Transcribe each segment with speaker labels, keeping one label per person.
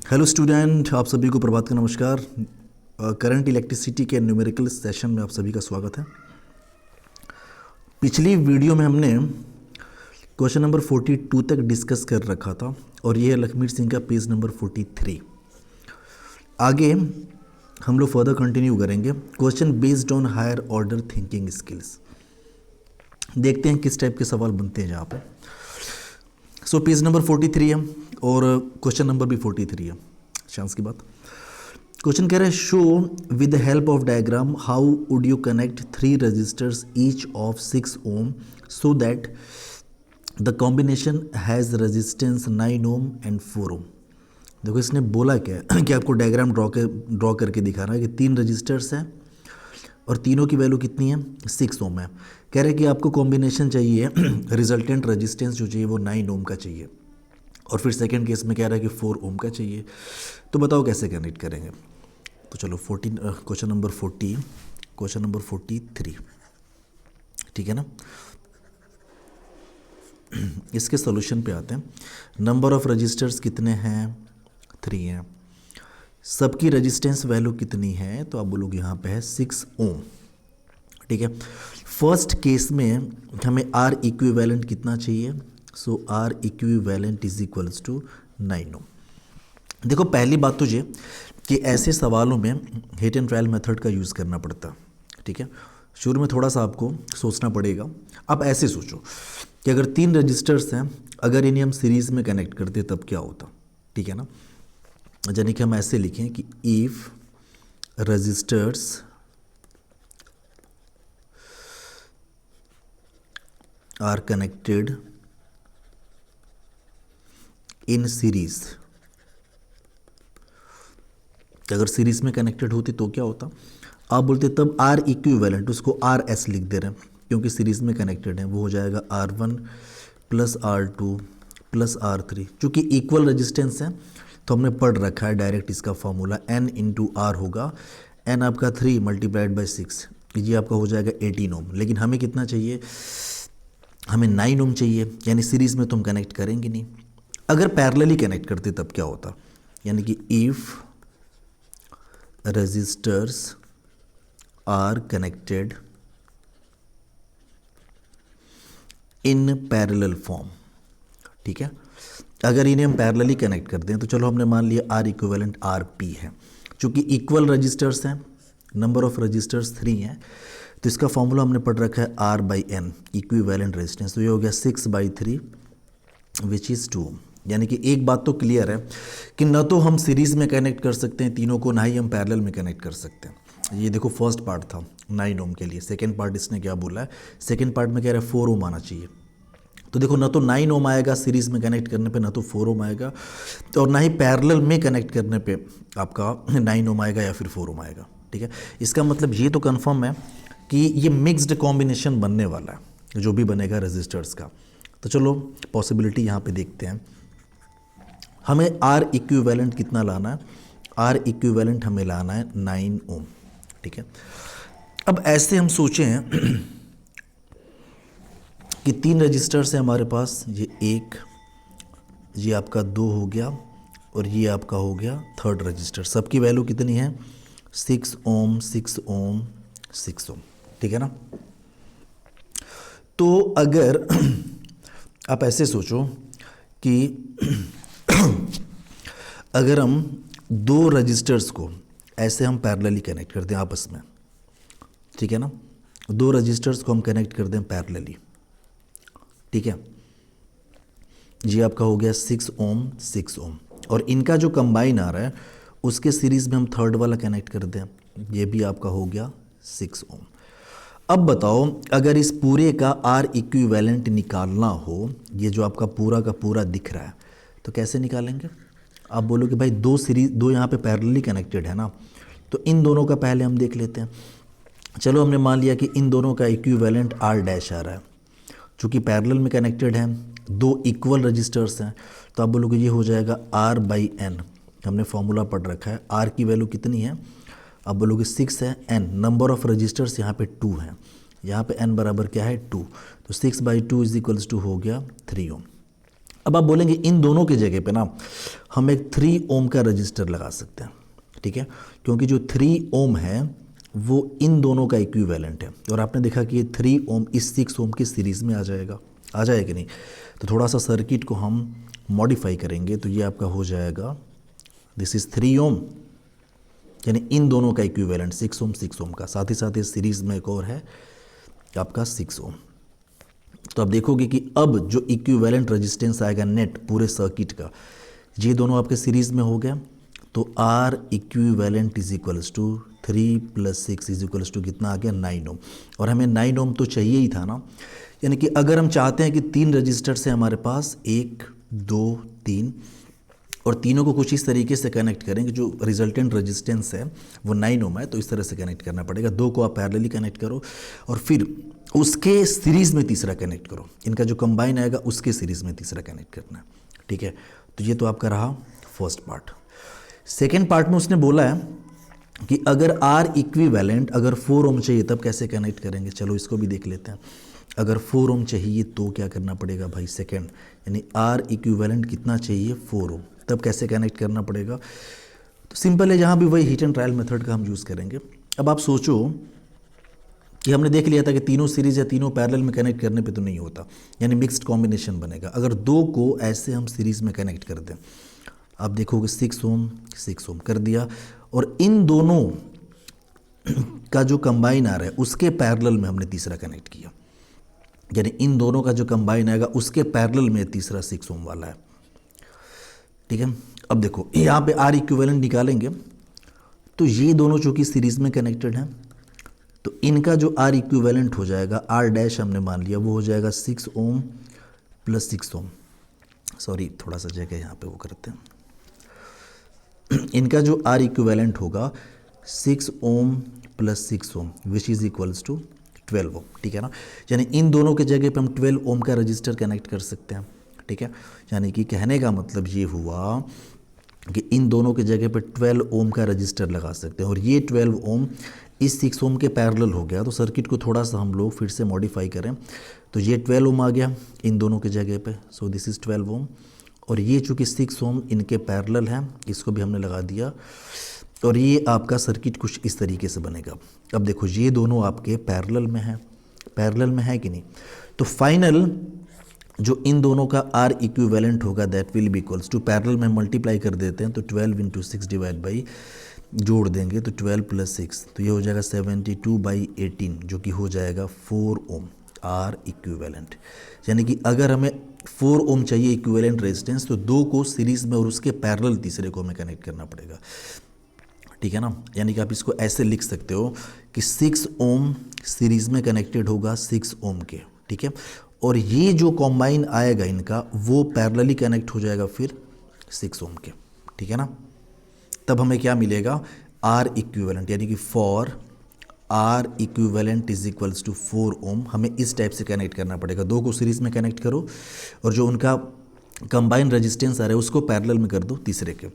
Speaker 1: Hello student, आप सभी को प्रभात का नमस्कार। करंट इलेक्ट्रिसिटी के न्यूमेरिकल सेशन में आप सभी का स्वागत है। पिछली वीडियो में हमने क्वेश्चन नंबर 42 तक डिस्कस कर रखा था और ये है लखमीर सिंह का पेज नंबर 43। आगे हम लोग फर्दर कंटिन्यू करेंगे। Question based on higher order thinking skills. देखते हैं किस टाइप के सवाल बनते हैं यहाँ पे। सो पेज नंबर 43 है और क्वेश्चन नंबर भी 43 है। चांस की बात। क्वेश्चन कह रहा है show with the help of diagram how would you connect 3 registers each of 6 ohm so that the combination has resistance 9 ohm and 4 ohm. देखो इसने बोला क्या है कि आपको डायग्राम ड्रॉ करके दिखाना है कि 3 रजिस्टर्स हैं और तीनों की वैल्यू कितनी है, 6 ओम है। कह रहे हैं कि आपको कॉम्बिनेशन चाहिए, रिजल्टेंट रेजिस्टेंस जो चाहिए वो 9 ओम का चाहिए और फिर सेकंड केस में कह रहा है कि 4 ओम का चाहिए। तो बताओ कैसे कनेक्ट करेंगे। तो चलो क्वेश्चन नंबर 43, ठीक है ना। इसके सॉल्यूशन पे आते हैं। नंबर ऑफ रजिस्टर्स कितने हैं, 3 हैं। सबकी रेजिस्टेंस वैल्यू कितनी है, तो आप बोलोगे यहाँ पे है 6 ओम, ठीक है। फर्स्ट केस में हमें आर इक्विवेलेंट कितना चाहिए, so R equivalent is equals to 9 ohm. देखो पहली बात तो ये कि ऐसे सवालों में हिट एंड ट्रायल मेथड का यूज़ करना पड़ता है, ठीक है। शुरू में थोड़ा सा आपको सोचना पड़ेगा। अब ऐसे सोचो कि अगर 3 रजिस्टर्स हैं, अगर इन्हें हम सीरीज़ में कनेक्ट करते तब क्या होता, ठीक है ना। यानी कि हम ऐसे लिखें कि if registers are connected in series, अगर सीरीज में कनेक्टेड होती तो क्या होता, आप बोलते तब आर इक्विवेलेंट, उसको आर एस लिख दे रहे हैं क्योंकि सीरीज में कनेक्टेड है, वो हो जाएगा R1 plus R2 plus R3। चूँकि इक्वल रेजिस्टेंस है तो हमने पढ़ रखा है डायरेक्ट इसका फॉर्मूला N इंटू आर होगा। N आपका 3 मल्टीप्लाइड बाई 6, ये आपका हो जाएगा 18 ओम। लेकिन हमें कितना चाहिए, हमें 9 ओम चाहिए, यानी सीरीज में तो हम कनेक्ट करेंगे नहीं। अगर पैरेलली कनेक्ट करते तब क्या होता, यानी कि if registers are connected in parallel form, ठीक है। अगर इन्हें हम पैरेलली कनेक्ट करते हैं तो चलो हमने मान लिया आर इक्विवेलेंट आर पी है। चूंकि इक्वल रजिस्टर्स हैं, नंबर ऑफ रजिस्टर्स 3 हैं, तो इसका फॉर्मूला हमने पढ़ रखा है R by N equivalent resistance. तो ये हो गया 6/3 विच इज़ 2। यानी कि एक बात तो क्लियर है कि न तो हम सीरीज़ में कनेक्ट कर सकते हैं तीनों को, ना ही हम पैरेलल में कनेक्ट कर सकते हैं। ये देखो फर्स्ट पार्ट था 9 ओम के लिए। सेकेंड पार्ट इसने क्या बोला है, सेकेंड पार्ट में कह रहा है 4 ओम आना चाहिए। तो देखो ना तो 9 ओम आएगा सीरीज़ में कनेक्ट करने पे, ना तो 4 ओम आएगा, और ना ही पैरेलल में कनेक्ट करने पे आपका 9 ओम आएगा या फिर 4 ओम आएगा, ठीक है। इसका मतलब ये तो कंफर्म है कि ये मिक्स्ड कॉम्बिनेशन बनने वाला है जो भी बनेगा रजिस्टर्स का। तो चलो पॉसिबिलिटी यहाँ पे देखते हैं। हमें आर इक्विवेलेंट कितना लाना है, आर इक्विवेलेंट हमें लाना है 9 ओम, ठीक है। अब ऐसे हम सोचें कि 3 रजिस्टर्स हैं हमारे पास, ये 1, ये आपका 2 हो गया और ये आपका हो गया थर्ड रजिस्टर। सबकी वैल्यू कितनी है, 6 ओम 6 ओम 6 ओम, ठीक है ना। तो अगर आप ऐसे सोचो कि अगर हम 2 रजिस्टर्स को ऐसे हम पैरेलली कनेक्ट कर दें आपस में, ठीक है ना, 2 रजिस्टर्स को हम कनेक्ट कर दें पैरेलली, ठीक है। ये आपका हो गया 6 ओम 6 ओम, और इनका जो कंबाइन आ रहा है उसके सीरीज़ में हम थर्ड वाला कनेक्ट कर दें, ये भी आपका हो गया 6 ओम। अब बताओ अगर इस पूरे का आर इक्विवेलेंट निकालना हो, ये जो आपका पूरा का पूरा दिख रहा है, तो कैसे निकालेंगे। आप बोलोगे भाई 2 यहाँ पे पैरेलली कनेक्टेड है ना, तो इन दोनों का पहले हम देख लेते हैं। चलो हमने मान लिया कि इन दोनों का इक्विवेलेंट आर डैश आ रहा है। चूँकि पैरेलल में कनेक्टेड हैं, 2 इक्वल रजिस्टर्स हैं, तो आप बोलोगे ये हो जाएगा R बाई एन। हमने फॉर्मूला पढ़ रखा है, R की वैल्यू कितनी है, आप बोलोगे 6 है, N नंबर ऑफ रजिस्टर्स यहाँ पे 2 है, यहाँ पे N बराबर क्या है 2, तो 6/2 इज इक्वल्स टू हो गया 3 ओम। अब आप बोलेंगे इन दोनों की जगह पे ना हम एक 3 ओम का रजिस्टर लगा सकते हैं, ठीक है, क्योंकि जो 3 ओम है वो इन दोनों का इक्विवेलेंट है। और आपने देखा कि ये 3 ओम इस 6 ओम की सीरीज़ में आ जाएगा, आ जाएगा कि नहीं। तो थोड़ा सा सर्किट को हम मॉडिफाई करेंगे तो ये आपका हो जाएगा, दिस इज़ 3 ओम, यानी इन दोनों का इक्विवेलेंट 6 ओम का, साथ ही साथ ये सीरीज़ में एक और है आपका 6 ओम। तो आप देखोगे कि अब जो इक्विवेलेंट रेजिस्टेंस आएगा नेट पूरे सर्किट का, ये दोनों आपके सीरीज़ में हो गया। तो R equivalent is equals to 3 + 6 is equals to कितना आ गया 9 ओम। और हमें 9 ओम तो चाहिए ही था ना, यानी कि अगर हम चाहते हैं कि 3 रजिस्टर्स हैं हमारे पास 1 2 3 और तीनों को कुछ इस तरीके से कनेक्ट करेंगे, जो रिजल्टेंट रेजिस्टेंस है वो 9 ओम है, तो इस तरह से कनेक्ट करना पड़ेगा। 2 को आप पैरेलली कनेक्ट करो और फिर उसके सीरीज़ में तीसरा कनेक्ट करो, इनका जो कंबाइन आएगा उसके सीरीज़ में तीसरा कनेक्ट करना है, ठीक है। तो ये तो आपका रहा फर्स्ट पार्ट। सेकेंड पार्ट में उसने बोला है कि अगर R इक्विवेलेंट अगर 4 ओम चाहिए तब कैसे कनेक्ट करेंगे, चलो इसको भी देख लेते हैं। अगर 4 ओम चाहिए तो क्या करना पड़ेगा भाई, सेकेंड, यानी R इक्विवेलेंट कितना चाहिए 4 ओम, तब कैसे कनेक्ट करना पड़ेगा। तो सिंपल है, जहाँ भी वही हीट एंड ट्रायल मेथड का हम यूज़ करेंगे। अब आप सोचो कि हमने देख लिया था कि तीनों सीरीज या तीनों पैरेलल में कनेक्ट करने पे तो नहीं होता, यानी मिक्स्ड कॉम्बिनेशन बनेगा। अगर 2 को ऐसे हम सीरीज़ में कनेक्ट कर दें, आप देखोगे 6 ओम कर दिया, और इन दोनों का जो कंबाइन आ रहा है उसके पैरेलल में हमने तीसरा कनेक्ट किया, यानी इन दोनों का जो कंबाइन आएगा उसके पैरेलल में तीसरा 6 ओम वाला है, ठीक है। अब देखो यहाँ पे R इक्विवेलेंट निकालेंगे तो ये दोनों चूंकि सीरीज़ में कनेक्टेड हैं तो इनका जो R इक्विवेलेंट हो जाएगा, R डैश हमने मान लिया, वो हो जाएगा 6 ओम + 6 ओम। सॉरी, थोड़ा सा जगह यहाँ पे वो करते हैं। इनका जो R इक्विवेलेंट होगा 6 ओम + 6 ओम विच इज़ इक्वल्स टू 12 ओम, ठीक है ना। यानी इन दोनों के जगह पे हम 12 ओम का रजिस्टर कनेक्ट कर सकते हैं, ठीक है। यानी कि कहने का मतलब ये हुआ कि इन दोनों के जगह पे 12 ओम का रजिस्टर लगा सकते हैं, और ये 12 ओम इस 6 ओम के पैरेलल हो गया। तो सर्किट को थोड़ा सा हम लोग फिर से मॉडिफाई करें तो ये 12 ओम आ गया इन दोनों के जगह पे, सो दिस इज़ 12 ओम, और ये चूँकि 6 ओम इनके पैरेलल हैं, इसको भी हमने लगा दिया, और ये आपका सर्किट कुछ इस तरीके से बनेगा। अब देखो ये दोनों आपके पैरेलल में है कि नहीं। तो फाइनल जो इन दोनों का R इक्विवेलेंट होगा that will be equals to, parallel में मल्टीप्लाई कर देते हैं तो 12 × 6 डिवाइड बाई, जोड़ देंगे तो 12 + 6, तो ये हो जाएगा 72/18, जो कि हो जाएगा 4 ओम R इक्विवेलेंट। यानी कि अगर हमें 4 ओम चाहिए इक्विवेलेंट रेजिस्टेंस तो 2 को सीरीज़ में और उसके पैरेलल तीसरे को हमें कनेक्ट करना पड़ेगा, ठीक है ना। यानी कि आप इसको ऐसे लिख सकते हो कि 6 ओम सीरीज़ में कनेक्टेड होगा 6 ओम के, ठीक है, और ये जो कॉम्बाइन आएगा इनका वो पैरेलली कनेक्ट हो जाएगा फिर 6 ओम के, ठीक है ना। तब हमें क्या मिलेगा, R इक्विवेलेंट, यानी कि for R equivalent is equals to 4 ohm. हमें इस टाइप से कनेक्ट करना पड़ेगा, 2 को सीरीज़ में कनेक्ट करो और जो उनका कंबाइन रेजिस्टेंस आ रहा है उसको पैरेलल में कर दो तीसरे के।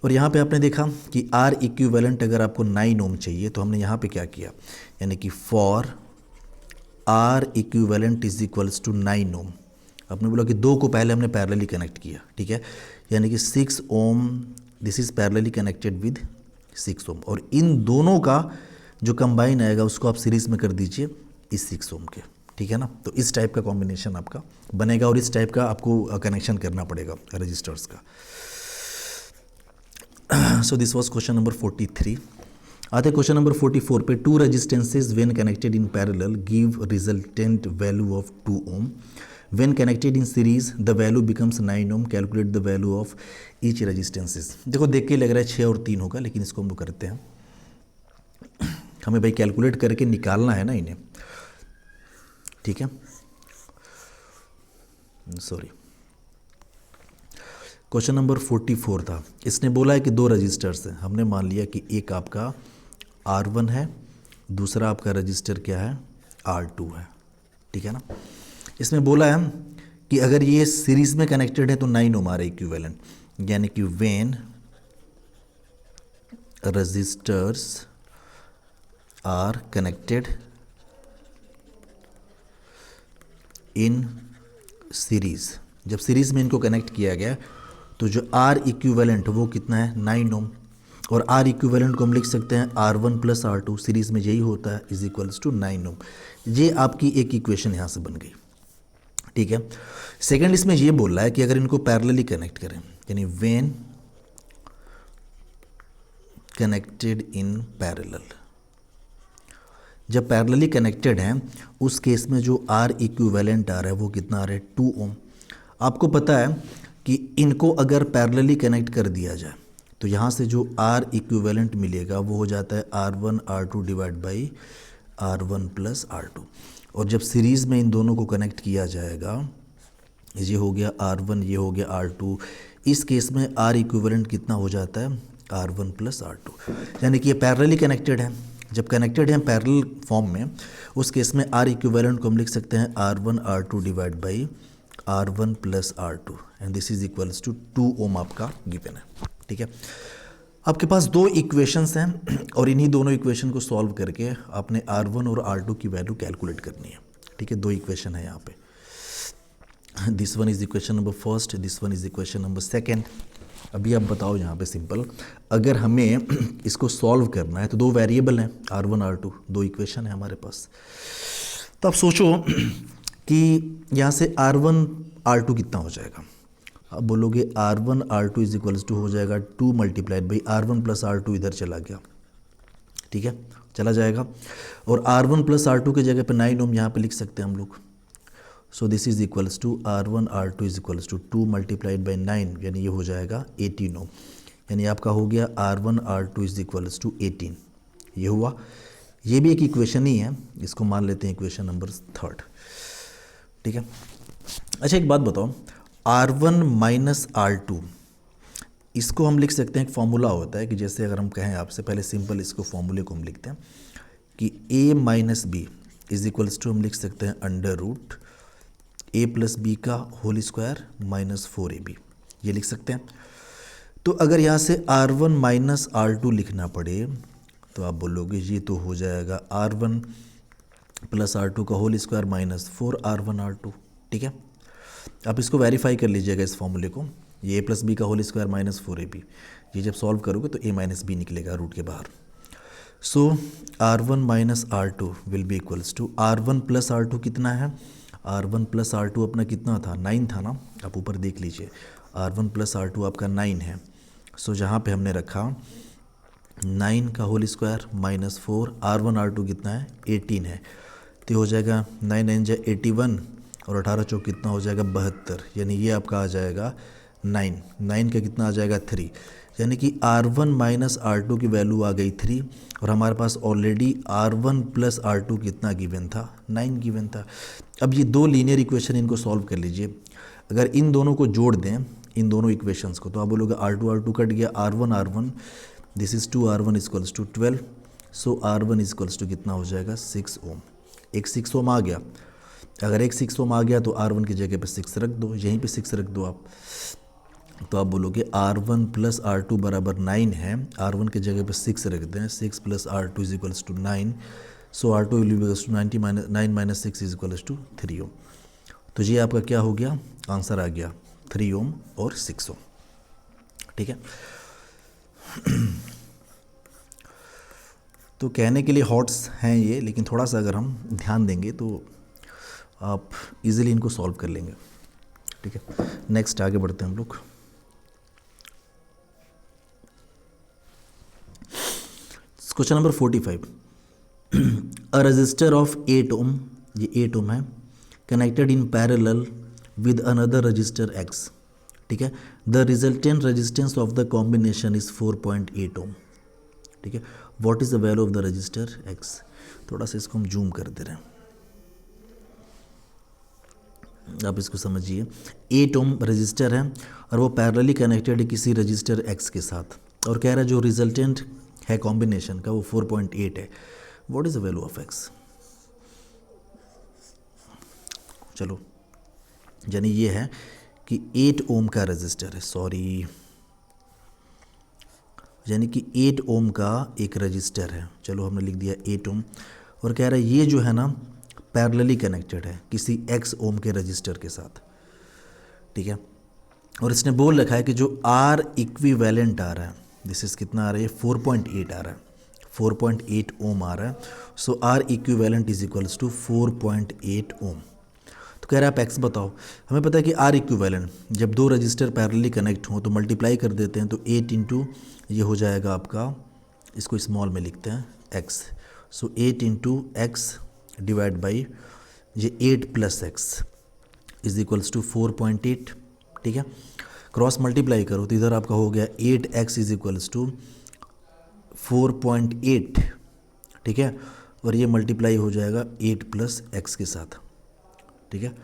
Speaker 1: और यहाँ पे आपने देखा कि R इक्विवेलेंट अगर आपको 9 ओम चाहिए तो हमने यहाँ पे क्या किया, यानी कि for R equivalent is equals to 9 ohm. आपने बोला कि 2 को पहले हमने पैरेलली कनेक्ट किया, ठीक है, यानी कि 6 ohm this is parallelly connected with 6 ohm, और इन दोनों का जो कंबाइन आएगा उसको आप सीरीज़ में कर दीजिए इस 6 ओम के, ठीक है ना। तो इस टाइप का कॉम्बिनेशन आपका बनेगा और इस टाइप का आपको कनेक्शन करना पड़ेगा रजिस्टर्स का। So this was question number 43। आते क्वेश्चन नंबर 44 पे, 2 resistances when connected in parallel give resultant value of 2 ohm, when connected in series the value becomes 9 ohm, calculate the value of each resistances. देखो देख के लग रहा है 6 और 3 होगा, लेकिन इसको हम लोग करते हैं, हमें भाई कैलकुलेट करके निकालना है ना इन्हें, ठीक है। सॉरी, क्वेश्चन नंबर 44 था, इसने बोला है कि 2 रजिस्टर्स हैं, हमने मान लिया कि एक आपका R1 है, दूसरा आपका रजिस्टर क्या है R2 है, ठीक है ना। इसमें बोला है कि अगर ये सीरीज में कनेक्टेड है तो 9 ओम आ रहा है इक्विवेलेंट, यानी कि when registers are connected in series, जब सीरीज़ में इनको कनेक्ट किया गया तो जो आर इक्विवेलेंट वो कितना है 9 ओम, और आर इक्विवेलेंट को हम लिख सकते हैं R1 प्लस R2, सीरीज़ में यही होता है, इज इक्वल्स टू 9 ओम। ये आपकी एक इक्वेशन यहाँ से बन गई, ठीक है। सेकंड इसमें ये बोल रहा है कि अगर इनको पैरेलली कनेक्ट करें, यानी व्हेन कनेक्टेड इन पैरेलल, जब पैरेलली कनेक्टेड हैं उस केस में जो आर इक्विवेलेंट आ रहा है वो कितना आ रहा है 2 ओम। आपको पता है कि इनको अगर पैरेलली कनेक्ट कर दिया जाए तो यहाँ से जो आर इक्विवेलेंट मिलेगा वो हो जाता है R1 R2 divide by R1 plus R2, और जब सीरीज़ में इन दोनों को कनेक्ट किया जाएगा, ये हो गया R1, ये हो गया R2, इस केस में आर इक्विवेलेंट कितना हो जाता है R1 प्लस R2, यानी कि ये पैरेलली कनेक्टेड है। जब कनेक्टेड हैं पैरेलल फॉर्म में, उस केस में आर इक्विवेलेंट को हम लिख सकते हैं R1 R2 divide by R1 plus R2, and this is equals to 2 ohm आपका गिवन है, ठीक है। आपके पास दो इक्वेशंस हैं और इन्हीं दोनों इक्वेशन को सॉल्व करके आपने R1 और R2 की वैल्यू कैलकुलेट करनी है, ठीक है। दो इक्वेशन है यहाँ पे, this one is equation number first, this one is equation number second. अभी आप बताओ यहाँ पे सिंपल, अगर हमें इसको सॉल्व करना है तो दो वेरिएबल हैं R1 R2, दो इक्वेशन है हमारे पास, तो आप सोचो कि यहाँ से R1 R2 कितना हो जाएगा। अब बोलोगे R1 R2 is equals to हो जाएगा 2 multiplied by R1 plus R2, इधर चला गया, ठीक है, चला जाएगा, और R1 प्लस R2 के जगह पे 9 ओम यहाँ पे लिख सकते हैं हम लोग। So this is equals to R1 R2 is equals to 2 multiplied by 9, यानी ये हो जाएगा 18 ओम, यानी आपका हो गया R1 R2 is equals to 18। ये हुआ, ये भी एक इक्वेशन ही है, इसको मान लेते हैं इक्वेशन नंबर थर्ड, ठीक है। अच्छा एक बात बताओ, R1 माइनस R2, इसको हम लिख सकते हैं, एक फॉर्मूला होता है कि जैसे अगर हम कहें आपसे, पहले सिंपल इसको फॉर्मूले को हम लिखते हैं कि A minus B is equals to हम लिख सकते हैं under root A plus B का होल स्क्वायर माइनस 4AB, ये लिख सकते हैं। तो अगर यहाँ से R1 माइनस R2 लिखना पड़े तो आप बोलोगे ये तो हो जाएगा R1 प्लस R2 का whole square minus 4R1 R2, ठीक है। आप इसको वेरीफाई कर लीजिएगा इस फॉर्मूले को, ये A प्लस बी का होल स्क्वायर माइनस 4AB, ये जब सॉल्व करोगे तो A माइनस बी निकलेगा रूट के बाहर। So R1 minus R2 will be equals to R1 plus R2 कितना है, R1 प्लस R2 अपना कितना था 9 था ना, आप ऊपर देख लीजिए, R1 प्लस R2 आपका 9 है। सो जहाँ पे हमने रखा 9 का whole square minus 4, R1 R2 कितना है 18 है, तो हो जाएगा 9 9 जा 81 और 18 चौक कितना हो जाएगा 72, यानी ये आपका आ जाएगा 9 का कितना आ जाएगा 3, यानी कि R1 माइनस R2 की वैल्यू आ गई 3, और हमारे पास ऑलरेडी R1 प्लस R2 कितना गिवन था 9 गिवन था। अब ये दो लीनियर इक्वेशन, इनको सॉल्व कर लीजिए। अगर इन दोनों को जोड़ दें, इन दोनों इक्वेशंस को, तो आप बोलोगे R2 R2 कट गया, R1 this is 2R1 equals to 12, so R1 equals to कितना हो जाएगा 6 ओम। एक 6 ओम आ गया, अगर एक 6 ओम आ गया तो R1 की जगह पे 6 रख दो, यहीं पे 6 रख दो आप, तो आप बोलोगे R1 प्लस R2 बराबर 9 है, R1 की जगह पे 6 रख दें, 6 plus R2 is equals to 9, so R2 will be equals to 9 minus 6 is equals to 3 ohm. तो ये आपका क्या हो गया, आंसर आ गया 3 ओम और 6 ओम, ठीक है। तो कहने के लिए हॉट्स हैं ये, लेकिन थोड़ा सा अगर हम ध्यान देंगे तो आप इजीली इनको सॉल्व कर लेंगे, ठीक है। नेक्स्ट आगे बढ़ते हैं हम लोग। Question number 45, a resistor of 8 ओम, ये 8 ओम है, connected in parallel with another register X, ठीक है। The resultant resistance of the combination is 4.8 ओम, ठीक है। What is the value of the register X। थोड़ा सा इसको हम जूम कर दे रहे हैं, आप इसको समझिए। 8 ओम रजिस्टर है और वो पैरेलली कनेक्टेड है किसी रजिस्टर X के साथ, और कह रहा है जो रिजल्टेंट है कॉम्बिनेशन का वो 4.8 है। What is the value of X। चलो, यानी ये है कि 8 ओम का रजिस्टर है, सॉरी, यानी कि 8 ओम का एक रजिस्टर है, चलो हमने लिख दिया 8 ओम, और कह रहा है ये जो है ना पैरेलली कनेक्टेड है किसी X ओम के रजिस्टर के साथ, ठीक है। और इसने बोल रखा है कि जो आर इक्विवेलेंट आ रहा है, दिस इज कितना आ रहा है, 4.8 आ रहा है, 4.8 ओम आ रहा है। So R equivalent is equals to 4.8 ohm. तो कह रहा है आप एक्स बताओ। हमें पता है कि आर इक्विवेलेंट जब दो रजिस्टर पैरेलली कनेक्ट हों तो मल्टीप्लाई कर देते हैं, तो 8 इंटू ये हो जाएगा आपका, इसको स्मॉल में लिखते हैं x. So 8 into x divide by ये 8 plus x is equals to 4.8। ठीक है, क्रॉस मल्टीप्लाई करो तो इधर आपका हो गया 8x इज इक्वल्स टू 4.8। ठीक है, और ये मल्टीप्लाई हो जाएगा 8 प्लस एक्स के साथ। ठीक है,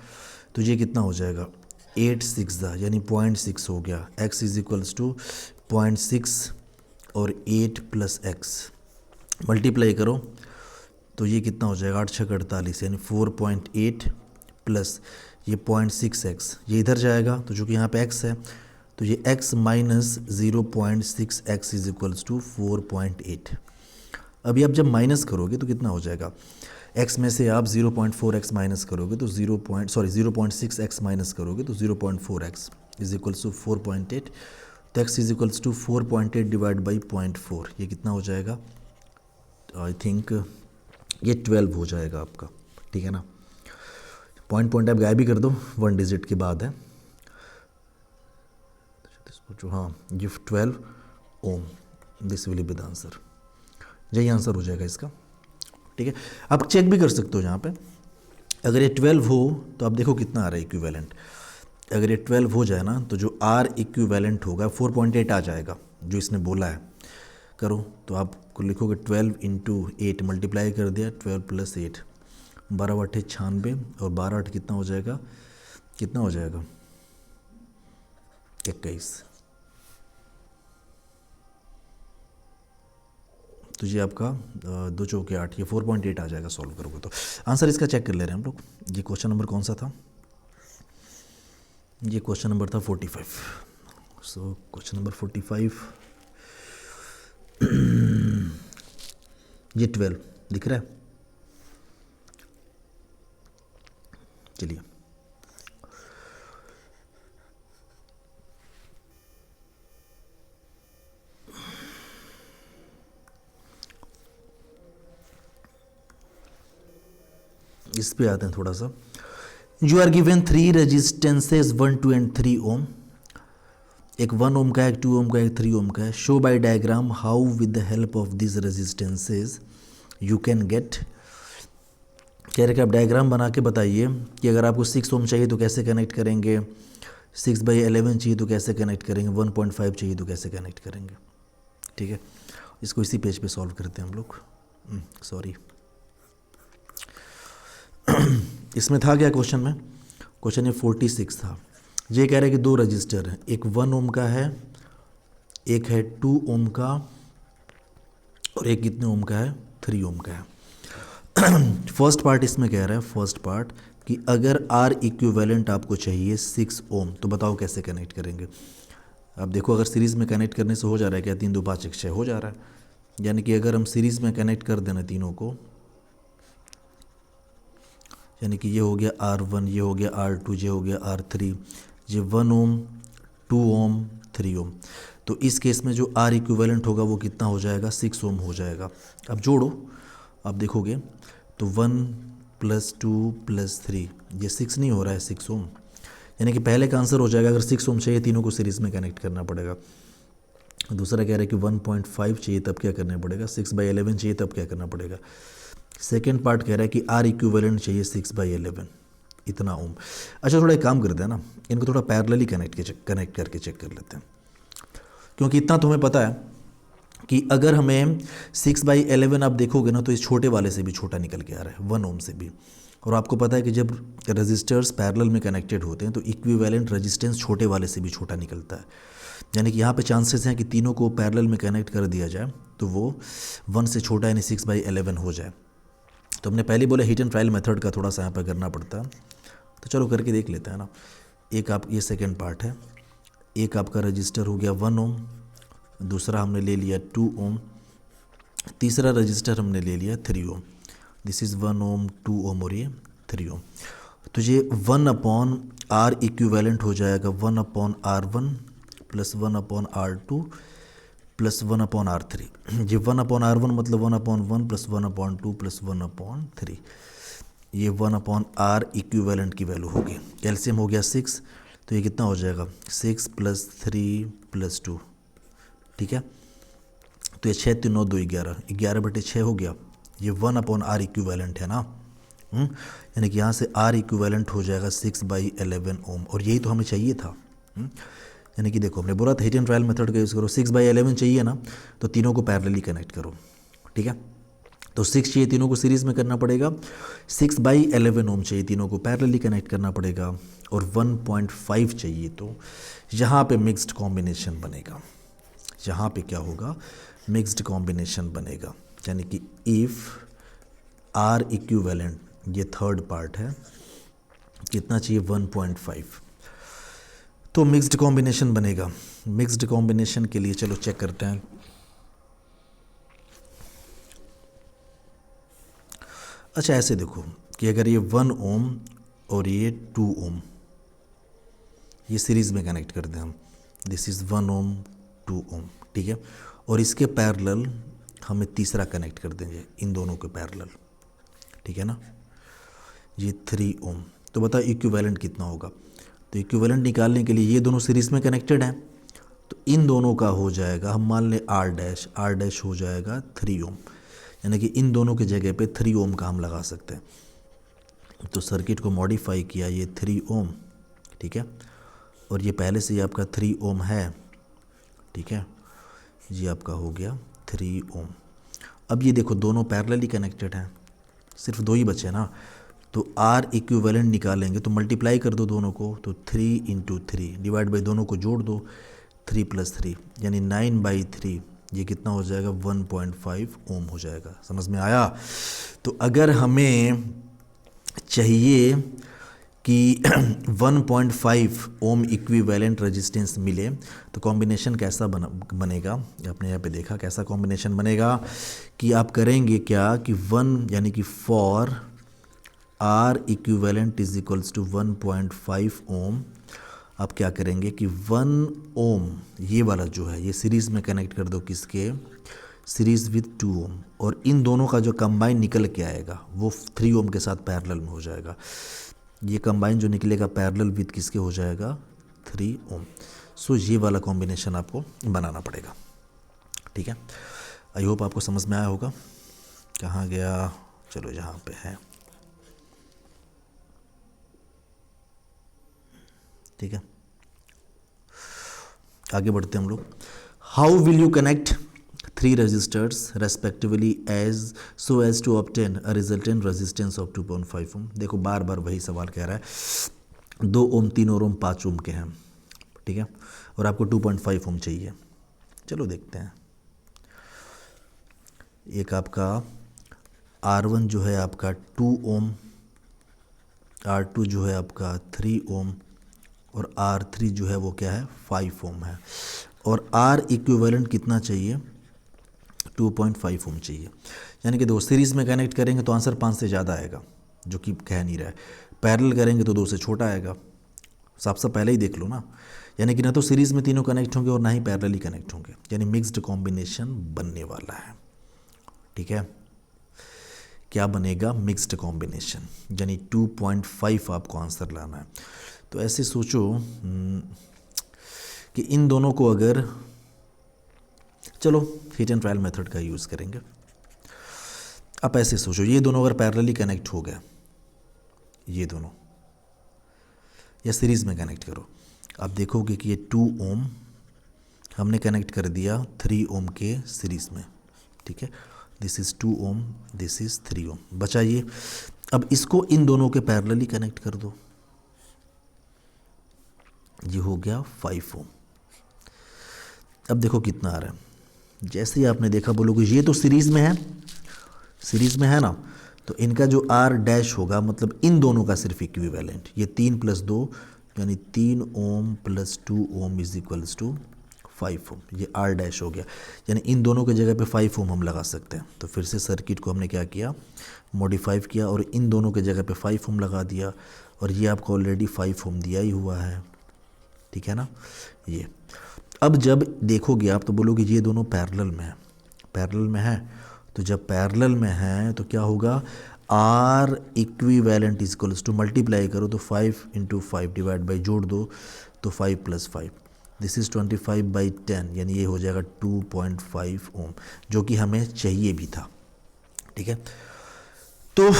Speaker 1: तो ये कितना हो जाएगा, 8 6 यानी 0.6 हो गया, x इज इक्वल्स टू 0.6 और 8 प्लस एक्स मल्टीप्लाई करो तो ये कितना हो जाएगा, 8 6 48 यानी 4.8 प्लस ये 0.6x, ये इधर जाएगा तो जो कि यहाँ पे x है तो ये x minus 0.6x is equals to 4.8। अभी आप जब माइनस करोगे तो कितना हो जाएगा, x में से आप 0.4x माइनस करोगे तो 0.6x माइनस करोगे तो 0.4x इज इक्वल्स टू 4.8। तो x is equals to 4.8 divide by 0.4, ये कितना हो जाएगा, आई थिंक ये 12 हो जाएगा आपका। ठीक है ना, पॉइंट आप गायब भी कर दो, 1 डिजिट के बाद है जो, हाँ ये 12 ohm, this will be the answer, यही आंसर हो जाएगा इसका। ठीक है, आप चेक भी कर सकते हो यहाँ पे, अगर ये 12 हो तो आप देखो कितना आ रहा है इक्विवेलेंट। अगर ये 12 हो जाए ना तो जो आर इक्विवेलेंट होगा 4.8 आ जाएगा जो इसने बोला है। करो तो आपको लिखोगे 12 इंटू 8 मल्टीप्लाई कर दिया, 12 प्लस 8, 12 8 96 और 12 8 कितना हो जाएगा, कितना हो जाएगा 21। तो ये आपका 2 चौके 8, ये 4.8 आ जाएगा सॉल्व करोगे तो। आंसर इसका चेक कर ले रहे हैं हम लोग। ये क्वेश्चन नंबर कौन सा था, ये क्वेश्चन नंबर था 45। सो क्वेश्चन नंबर 45 ये 12 दिख रहा है, चलिए इस पे आते हैं थोड़ा सा। You are given 3 resistances 1 2 and 3 ohm, एक 1 ओम का है, एक 2 ओम का है, एक 3 ओम का है। Show by diagram how with the help of this resistances you can get, कह रहे कि आप डायग्राम बना के बताइए कि अगर आपको 6 ओम चाहिए तो कैसे कनेक्ट करेंगे, 6/11 चाहिए तो कैसे कनेक्ट करेंगे, 1.5 चाहिए तो कैसे कनेक्ट करेंगे। ठीक है, इसको इसी पेज पे सॉल्व करते हैं हम लोग। सॉरी इसमें था क्या क्वेश्चन में, क्वेश्चन ये 46 था। ये कह रहे हैं कि 2 रजिस्टर हैं, एक 1 ओम का है, एक है 2 ओम का, और एक कितने ओम का है, 3 ओम का है। फर्स्ट पार्ट इसमें कह रहा है, फर्स्ट पार्ट कि अगर आर इक्विवेलेंट आपको चाहिए 6 ओम तो बताओ कैसे कनेक्ट करेंगे। अब देखो अगर सीरीज़ में कनेक्ट करने से हो जा रहा है क्या, 3 2 5 1 6 हो जा रहा है, यानी कि अगर हम सीरीज़ में कनेक्ट कर देना तीनों को, यानी कि ये हो गया R1, ये हो गया R2, ये हो गया R3, ये 1 ओम 2 ओम 3 ओम, तो इस केस में जो R इक्विवेलेंट होगा वो कितना हो जाएगा, 6 ओम हो जाएगा। अब जोड़ो, आप देखोगे तो 1 + 2 + 3, ये 6 नहीं हो रहा है, 6 ओम, यानी कि पहले का आंसर हो जाएगा। अगर 6 ओम चाहिए तीनों को सीरीज़ में कनेक्ट करना पड़ेगा। दूसरा कह रहा है कि 1.5 चाहिए तब क्या करना पड़ेगा, 6/11 चाहिए तब क्या करना पड़ेगा। सेकेंड पार्ट कह रहा है कि आर इक्विवेलेंट चाहिए 6/11 इतना ओम। अच्छा थोड़ा एक काम करते हैं ना, इनको थोड़ा पैरेलली कनेक्ट करके चेक कर लेते हैं, क्योंकि इतना तुम्हें पता है कि अगर हमें 6/11 आप देखोगे ना तो इस छोटे वाले से भी छोटा निकल के आ रहा है, 1 ओम से भी। और आपको पता है कि जब रजिस्टर्स पैरेलल में कनेक्टेड होते हैं तो इक्विवेलेंट रेजिस्टेंस छोटे वाले से भी छोटा निकलता है, यानी कि यहाँ पे चांसेस हैं कि तीनों को पैरेलल में कनेक्ट कर दिया जाए तो वो 1 से छोटा यानी 6/11 हो जाए। तो हमने पहले बोला हिट एंड ट्रायल मेथड का थोड़ा सा यहाँ पर करना पड़ता है, तो चलो करके देख लेते हैं ना। एक आप ये सेकेंड पार्ट है, एक आपका रजिस्टर हो गया 1 ओम, दूसरा हमने ले लिया 2 ओम, तीसरा रजिस्टर हमने ले लिया 3 ओम। दिस इज़ 1 ओम 2 ओम और ये 3 ओम। तो ये 1/R इक्विवेलेंट हो जाएगा 1/R1 plus 1/R2 plus 1/R3। ये 1/R1 मतलब 1/1 प्लस 1/2 प्लस 1/3। ये 1/R इक्विवेलेंट की वैल्यू होगी। एलसीएम हो गया 6, तो ये कितना हो जाएगा 6 + 3 + 2, ठीक है। तो ये 6 3 9 2 11, 11/6 हो गया। ये 1/R इक्विवेलेंट है ना, यानी कि यहाँ से R इक्विवेलेंट हो जाएगा 6/11 ओम, और यही तो हमें चाहिए था। यानी कि देखो हमने बोला था हिट एंड ट्रायल मेथड का यूज़ करो, 6/11 चाहिए ना, तो तीनों को पैरेलली कनेक्ट करो, ठीक है। तो 6 चाहिए तीनों को सीरीज़ में करना पड़ेगा, 6/11 ओम चाहिए तीनों को पैरेलली कनेक्ट करना पड़ेगा, और 1.5 चाहिए तो यहाँ पे मिक्स्ड कॉम्बिनेशन बनेगा। यहाँ पे क्या होगा, मिक्स्ड कॉम्बिनेशन बनेगा, यानी कि इफ़ R इक्विवेलेंट, ये थर्ड पार्ट है, कितना चाहिए 1.5, तो मिक्स्ड कॉम्बिनेशन बनेगा। मिक्स्ड कॉम्बिनेशन के लिए चलो चेक करते हैं। अच्छा ऐसे देखो कि अगर ये 1 ओम और ये 2 ओम, ये सीरीज़ में कनेक्ट कर दें हम, दिस इज़ 1 ओम 2 ओम, ठीक है, और इसके पैरेलल हमें तीसरा कनेक्ट कर देंगे इन दोनों के पैरेलल, ठीक है ना, ये 3 ओम। तो बताओ इक्विवेलेंट कितना होगा। तो इक्विवेलेंट निकालने के लिए ये दोनों सीरीज़ में कनेक्टेड हैं, तो इन दोनों का हो जाएगा, हम मान लें R डैश हो जाएगा 3 ओम, यानी कि इन दोनों की जगह पे 3 ओम का हम लगा सकते हैं। तो सर्किट को मॉडिफाई किया, ये 3 ओम, ठीक है, और ये पहले से ही आपका 3 ओम है, ठीक है, ये आपका हो गया 3 ओम। अब ये देखो दोनों पैरेलली कनेक्टेड हैं, सिर्फ 2 ही बचे ना, तो R इक्विवेलेंट निकालेंगे तो मल्टीप्लाई कर दो दोनों को, तो 3 × 3 डिवाइड बाई दोनों को जोड़ दो, 3 + 3 यानी 9/3, ये कितना हो जाएगा 1.5 ओम हो जाएगा। समझ में आया। तो अगर हमें चाहिए कि 1.5 ओम इक्विवेलेंट रेजिस्टेंस मिले, तो कॉम्बिनेशन कैसा बनेगा, आपने यहाँ पे देखा कैसा कॉम्बिनेशन बनेगा, कि आप करेंगे क्या कि 1 यानी कि for R equivalent is equals to 1.5 ohm, आप क्या करेंगे कि 1 ओम ये वाला जो है ये सीरीज़ में कनेक्ट कर दो, किसके, सीरीज़ विथ 2 ओम, और इन दोनों का जो कंबाइन निकल के आएगा वो 3 ओम के साथ पैरेलल में हो जाएगा। ये कंबाइन जो निकलेगा पैरेलल विथ किसके हो जाएगा 3 ओम। सो ये वाला कॉम्बिनेशन आपको बनाना पड़ेगा, ठीक है। आई होप आपको समझ में आया होगा। कहाँ गया, चलो यहाँ पे है, ठीक है, आगे बढ़ते हैं हम लोग। How will you connect 3 registers respectively as so as to obtain a resultant resistance of 2.5 ohm. देखो बार बार वही सवाल कह रहा है, 2 ओम 3 और ओम 5 ओम के हैं, ठीक है, और आपको 2.5 ओम चाहिए। चलो देखते हैं। एक आपका R1 जो है आपका 2 ओम, R2 जो है आपका 3 ओम, और R3 जो है वो क्या है 5 ओम है, और R इक्विवेलेंट कितना चाहिए 2.5 ओम चाहिए। यानी कि दो सीरीज़ में कनेक्ट करेंगे तो आंसर 5 से ज़्यादा आएगा, जो कि कह नहीं रहा है। पैरेलल करेंगे तो 2 से छोटा आएगा, साफ साफ पहले ही देख लो ना। यानी कि ना तो सीरीज़ में तीनों कनेक्ट होंगे और ना ही पैरेलली कनेक्ट होंगे, यानी मिक्स्ड कॉम्बिनेशन बनने वाला है, ठीक है। क्या बनेगा, मिक्स्ड कॉम्बिनेशन, यानी 2.5 आपको आंसर लाना है। तो ऐसे सोचो कि इन दोनों को अगर, चलो हिट एंड ट्रायल मेथड का यूज़ करेंगे। आप ऐसे सोचो ये दोनों अगर पैरेलली कनेक्ट हो गए, ये दोनों, या सीरीज़ में कनेक्ट करो, आप देखोगे कि ये 2 ओम हमने कनेक्ट कर दिया 3 ओम के सीरीज़ में, ठीक है, this is 2 ohm, this is 3 ohm. बचा ये, अब इसको इन दोनों के पैरेलली कनेक्ट कर दो, ये हो गया 5 ओम। अब देखो कितना आ रहा है, जैसे ही आपने देखा बोलोगे ये तो सीरीज़ में है, सीरीज़ में है ना, तो इनका जो R डैश होगा मतलब इन दोनों का सिर्फ इक्विवेलेंट, ये 3 + 2 यानी 3 ओम + 2 ओम इज इक्वल्स टू 5 ओम, ये R डैश हो गया। यानी इन दोनों के जगह पे 5 ओम हम लगा सकते हैं। तो फिर से सर्किट को हमने क्या किया, मॉडिफाई किया, और इन दोनों के जगह पे 5 ओम लगा दिया, और ये आपको ऑलरेडी 5 ओम दिया ही हुआ है, ठीक है ना। ये अब जब देखोगे आप तो बोलोगे ये दोनों पैरेलल में है, पैरेलल में है। तो जब पैरेलल में है तो क्या होगा, R equivalent equals to multiply करो तो 5 × 5 डिवाइड बाई जोड़ दो तो 5 + 5, दिस इज़ 25/10, यानी ये हो जाएगा 2.5 ओम, जो कि हमें चाहिए भी था, ठीक है। तो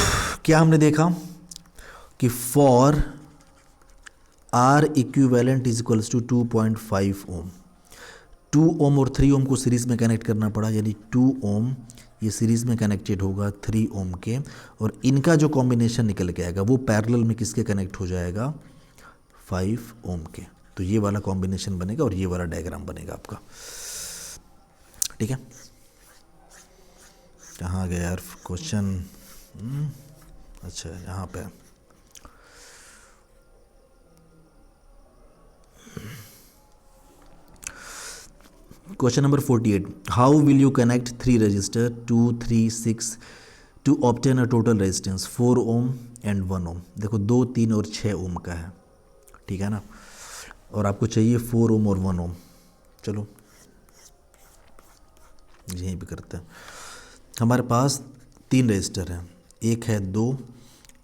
Speaker 1: क्या हमने देखा कि for R equivalent is equals to 2.5 ohm, 2 ohm और 3 ओम को सीरीज़ में कनेक्ट करना पड़ा, यानी 2 ओम ये सीरीज़ में कनेक्टेड होगा 3 ओम के, और इनका जो कॉम्बिनेशन निकल के आएगा वो पैरेलल में किसके कनेक्ट हो जाएगा, 5 ओम के। तो ये वाला कॉम्बिनेशन बनेगा और ये वाला डायग्राम बनेगा आपका, ठीक है। कहाँ गया यार क्वेश्चन, अच्छा यहाँ पे, question number 48, how will you connect 3 register 2, 3, 6 to obtain a total resistance 4 ohm and 1 ohm. देखो 2, 3 और 6 ओम का है, ठीक है ना, और आपको चाहिए 4 ओम और 1 ओम। चलो यहीं पे करते हैं। हमारे पास 3 रजिस्टर हैं, एक है 2,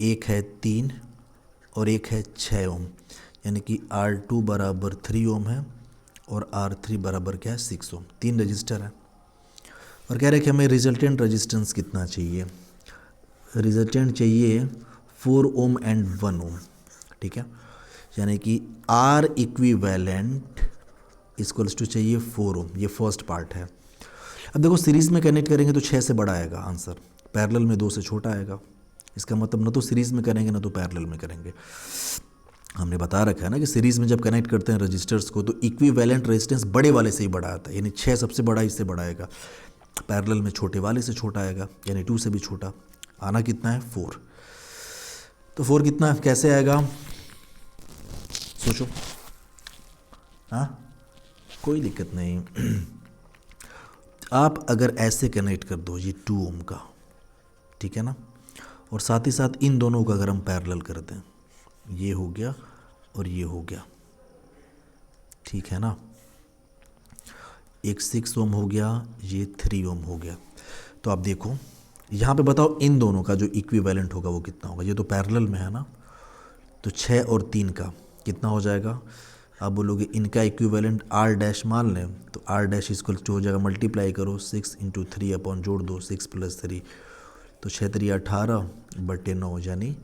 Speaker 1: एक है 3 और एक है 6 ओम, यानी कि R2 बराबर 3 ओम है और R3 बराबर क्या है, 6 ओम। 3 रजिस्टर हैं और कह रहे हैं कि हमें रिजल्टेंट रेजिस्टेंस कितना चाहिए, रिजल्टेंट चाहिए 4 ओम एंड 1 ओम, ठीक है, यानी कि R इक्विवेलेंट इक्वल्स टू चाहिए 4 ओम, ये फर्स्ट पार्ट है। अब देखो सीरीज़ में कनेक्ट करेंगे तो 6 से बड़ा आएगा आंसर, पैरेलल में 2 से छोटा आएगा, इसका मतलब ना तो सीरीज़ में करेंगे ना तो पैरेलल में करेंगे। हमने बता रखा है ना कि सीरीज़ में जब कनेक्ट करते हैं रजिस्टर्स को तो इक्विवेलेंट रेजिस्टेंस बड़े वाले से ही बड़ा आता है, यानी 6 सबसे बड़ा इससे बड़ा आएगा, पैरेलल में छोटे वाले से छोटा आएगा, यानी 2 से भी छोटा। आना कितना है, 4। तो 4 कितना कैसे आएगा, सोचो, हाँ कोई दिक्कत नहीं। आप अगर ऐसे कनेक्ट कर दो ये 2 ओम का, ठीक है ना, और साथ ही साथ इन दोनों का अगर हम पैरेलल कर दें, ये हो गया और ये हो गया, ठीक है ना, एक 6 ओम हो गया, ये 3 ओम हो गया। तो आप देखो यहाँ पे बताओ इन दोनों का जो इक्विवेलेंट होगा वो कितना होगा, ये तो पैरेलल में है ना, तो 6 और 3 का कितना हो जाएगा। आप बोलोगे इनका इक्विवेलेंट R डैश मान लें, तो R डैश इक्वल टू हो जाएगा, मल्टीप्लाई करो 6 × 3 अपॉन जोड़ दो 6 + 3, तो 6 × 3 = 18 बटे 9 यानी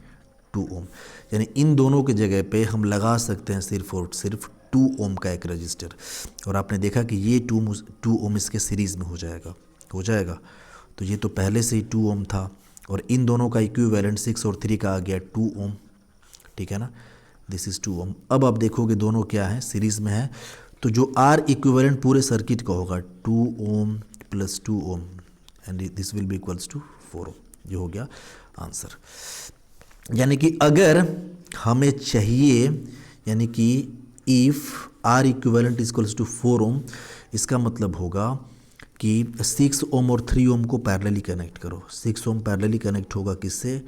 Speaker 1: 2 ओम। यानी इन दोनों की जगह पे हम लगा सकते हैं सिर्फ और सिर्फ 2 ओम का एक रजिस्टर, और आपने देखा कि ये 2 ओम इसके सीरीज़ में हो जाएगा। तो ये तो पहले से ही 2 ओम था और इन दोनों का इक्विवेलेंट 6 और 3 का आ गया 2 ओम, ठीक है ना, दिस इज़ 2 ओम। अब आप देखोगे दोनों क्या है, सीरीज़ में है, तो जो R इक्विवेलेंट पूरे सर्किट का होगा 2 ohm + 2 ohm and this will be equals to 4 ohm. ये हो गया आंसर। यानी कि अगर हमें चाहिए, यानी कि if R equivalent equals to 4 ohm, इसका मतलब होगा कि 6 ओम और 3 ओम को पैरेलली कनेक्ट करो। 6 ओम पैरेलली कनेक्ट होगा किससे,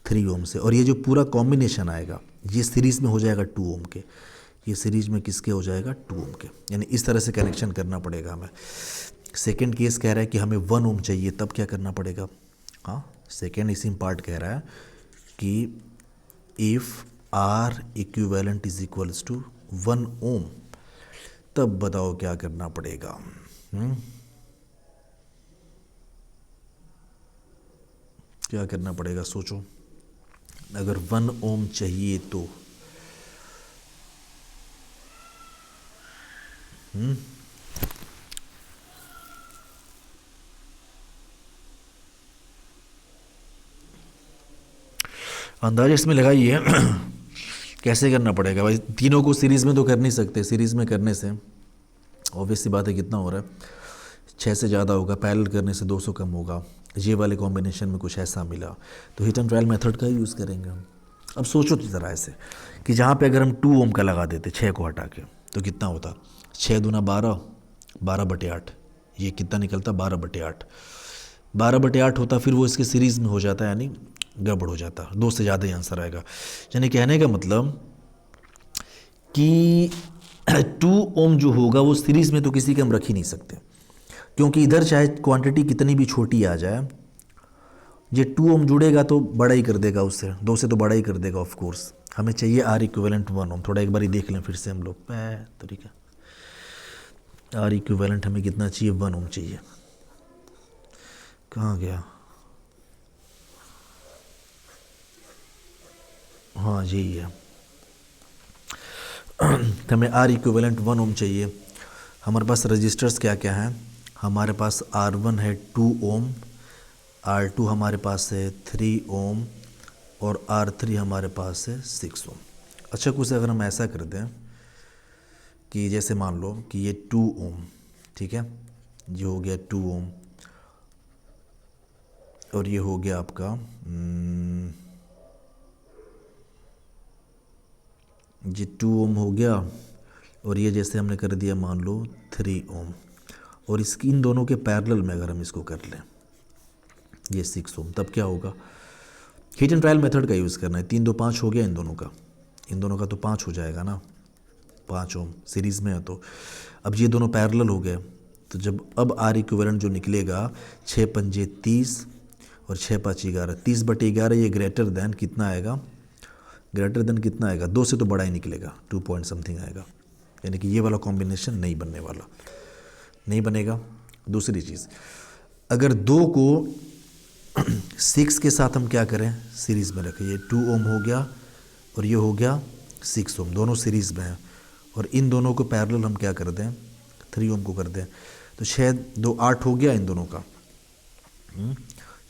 Speaker 1: 3 ओम से, और ये जो पूरा कॉम्बिनेशन आएगा ये सीरीज़ में हो जाएगा 2 ओम के, ये सीरीज में किसके हो जाएगा, 2 ओम के। यानी इस तरह से कनेक्शन करना पड़ेगा हमें। सेकेंड केस कह रहा है कि हमें 1 ओम चाहिए, तब क्या करना पड़ेगा, हाँ सेकेंड इसी पार्ट कह रहा है कि if R equivalent is equals to 1 ohm, तब बताओ क्या करना पड़ेगा। क्या करना पड़ेगा, सोचो। अगर 1 ओम चाहिए तो अंदाजा इसमें लगाइए कैसे करना पड़ेगा भाई। तीनों को सीरीज़ में तो कर नहीं सकते, सीरीज़ में करने से ऑब्वियस सी बात है कितना हो रहा है, 6 से ज़्यादा होगा, पैरेलल करने से 200 कम होगा। ये वाले कॉम्बिनेशन में कुछ ऐसा मिला तो हिट एंड ट्रायल मेथड का ही यूज़ करेंगे हम। अब सोचो तो ज़रा ऐसे कि जहाँ पे अगर हम 2 ओम का लगा देते 6 को हटा के तो कितना होता, 6 दूना 12, 12/8, ये कितना निकलता 12/8, 12/8 होता, फिर वो इसके सीरीज़ में हो जाता है, यानी गड़बड़ हो जाता, 2 से ज़्यादा ही आंसर आएगा। यानी कहने का मतलब कि 2 ओम जो होगा वो सीरीज़ में तो किसी के हम रख ही नहीं सकते, क्योंकि इधर चाहे क्वांटिटी कितनी भी छोटी आ जाए, ये 2 ओम जुड़ेगा तो बड़ा ही कर देगा, उससे 2 से तो बड़ा ही कर देगा ऑफ कोर्स। हमें चाहिए आर इक्विवेलेंट 1 ओम। थोड़ा एक बार ही देख लें फिर से हम लोग तरीका। आर इक्विवेलेंट हमें कितना चाहिए, 1 ओम चाहिए। कहाँ गया, हाँ यही है। हमें आर इक्विवेलेंट 1 ओम चाहिए। हमारे पास रजिस्टर्स क्या क्या हैं, हमारे पास R1 है 2 ओम, R2 हमारे पास है 3 ओम और R3 हमारे पास है 6 ओम। अच्छा, कुछ अगर हम ऐसा कर दें कि जैसे मान लो कि ये 2 ओम, ठीक है, ये हो गया 2 ओम और ये हो गया आपका ये 2 ओम हो गया, और ये जैसे हमने कर दिया मान लो 3 ओम, और इसकी इन दोनों के पैरेलल में अगर हम इसको कर लें ये 6 ओम, तब क्या होगा, हीट एंड ट्रायल मेथड का यूज़ करना है। 3 2 5 हो गया इन दोनों का तो 5 हो जाएगा ना, 5 ओम सीरीज़ में है। तो अब ये दोनों पैरेलल हो गए, तो जब अब आर इक्विवेलेंट जो निकलेगा 6 पंजे 30 और 6 5 11, 30/11, ये ग्रेटर देन कितना आएगा, ग्रेटर देन कितना आएगा, 2 से तो बड़ा ही निकलेगा, 2 पॉइंट समथिंग आएगा। यानी कि ये वाला कॉम्बिनेशन नहीं बनने वाला, नहीं बनेगा। दूसरी चीज़, अगर 2 को 6 के साथ हम क्या करें, सीरीज़ में रखें, ये 2 ओम हो गया और ये हो गया 6 ओम, दोनों सीरीज़ में हैं, और इन दोनों को पैरेलल हम क्या कर दें, 3 ओम को कर दें, तो 6 2 8 हो गया इन दोनों का।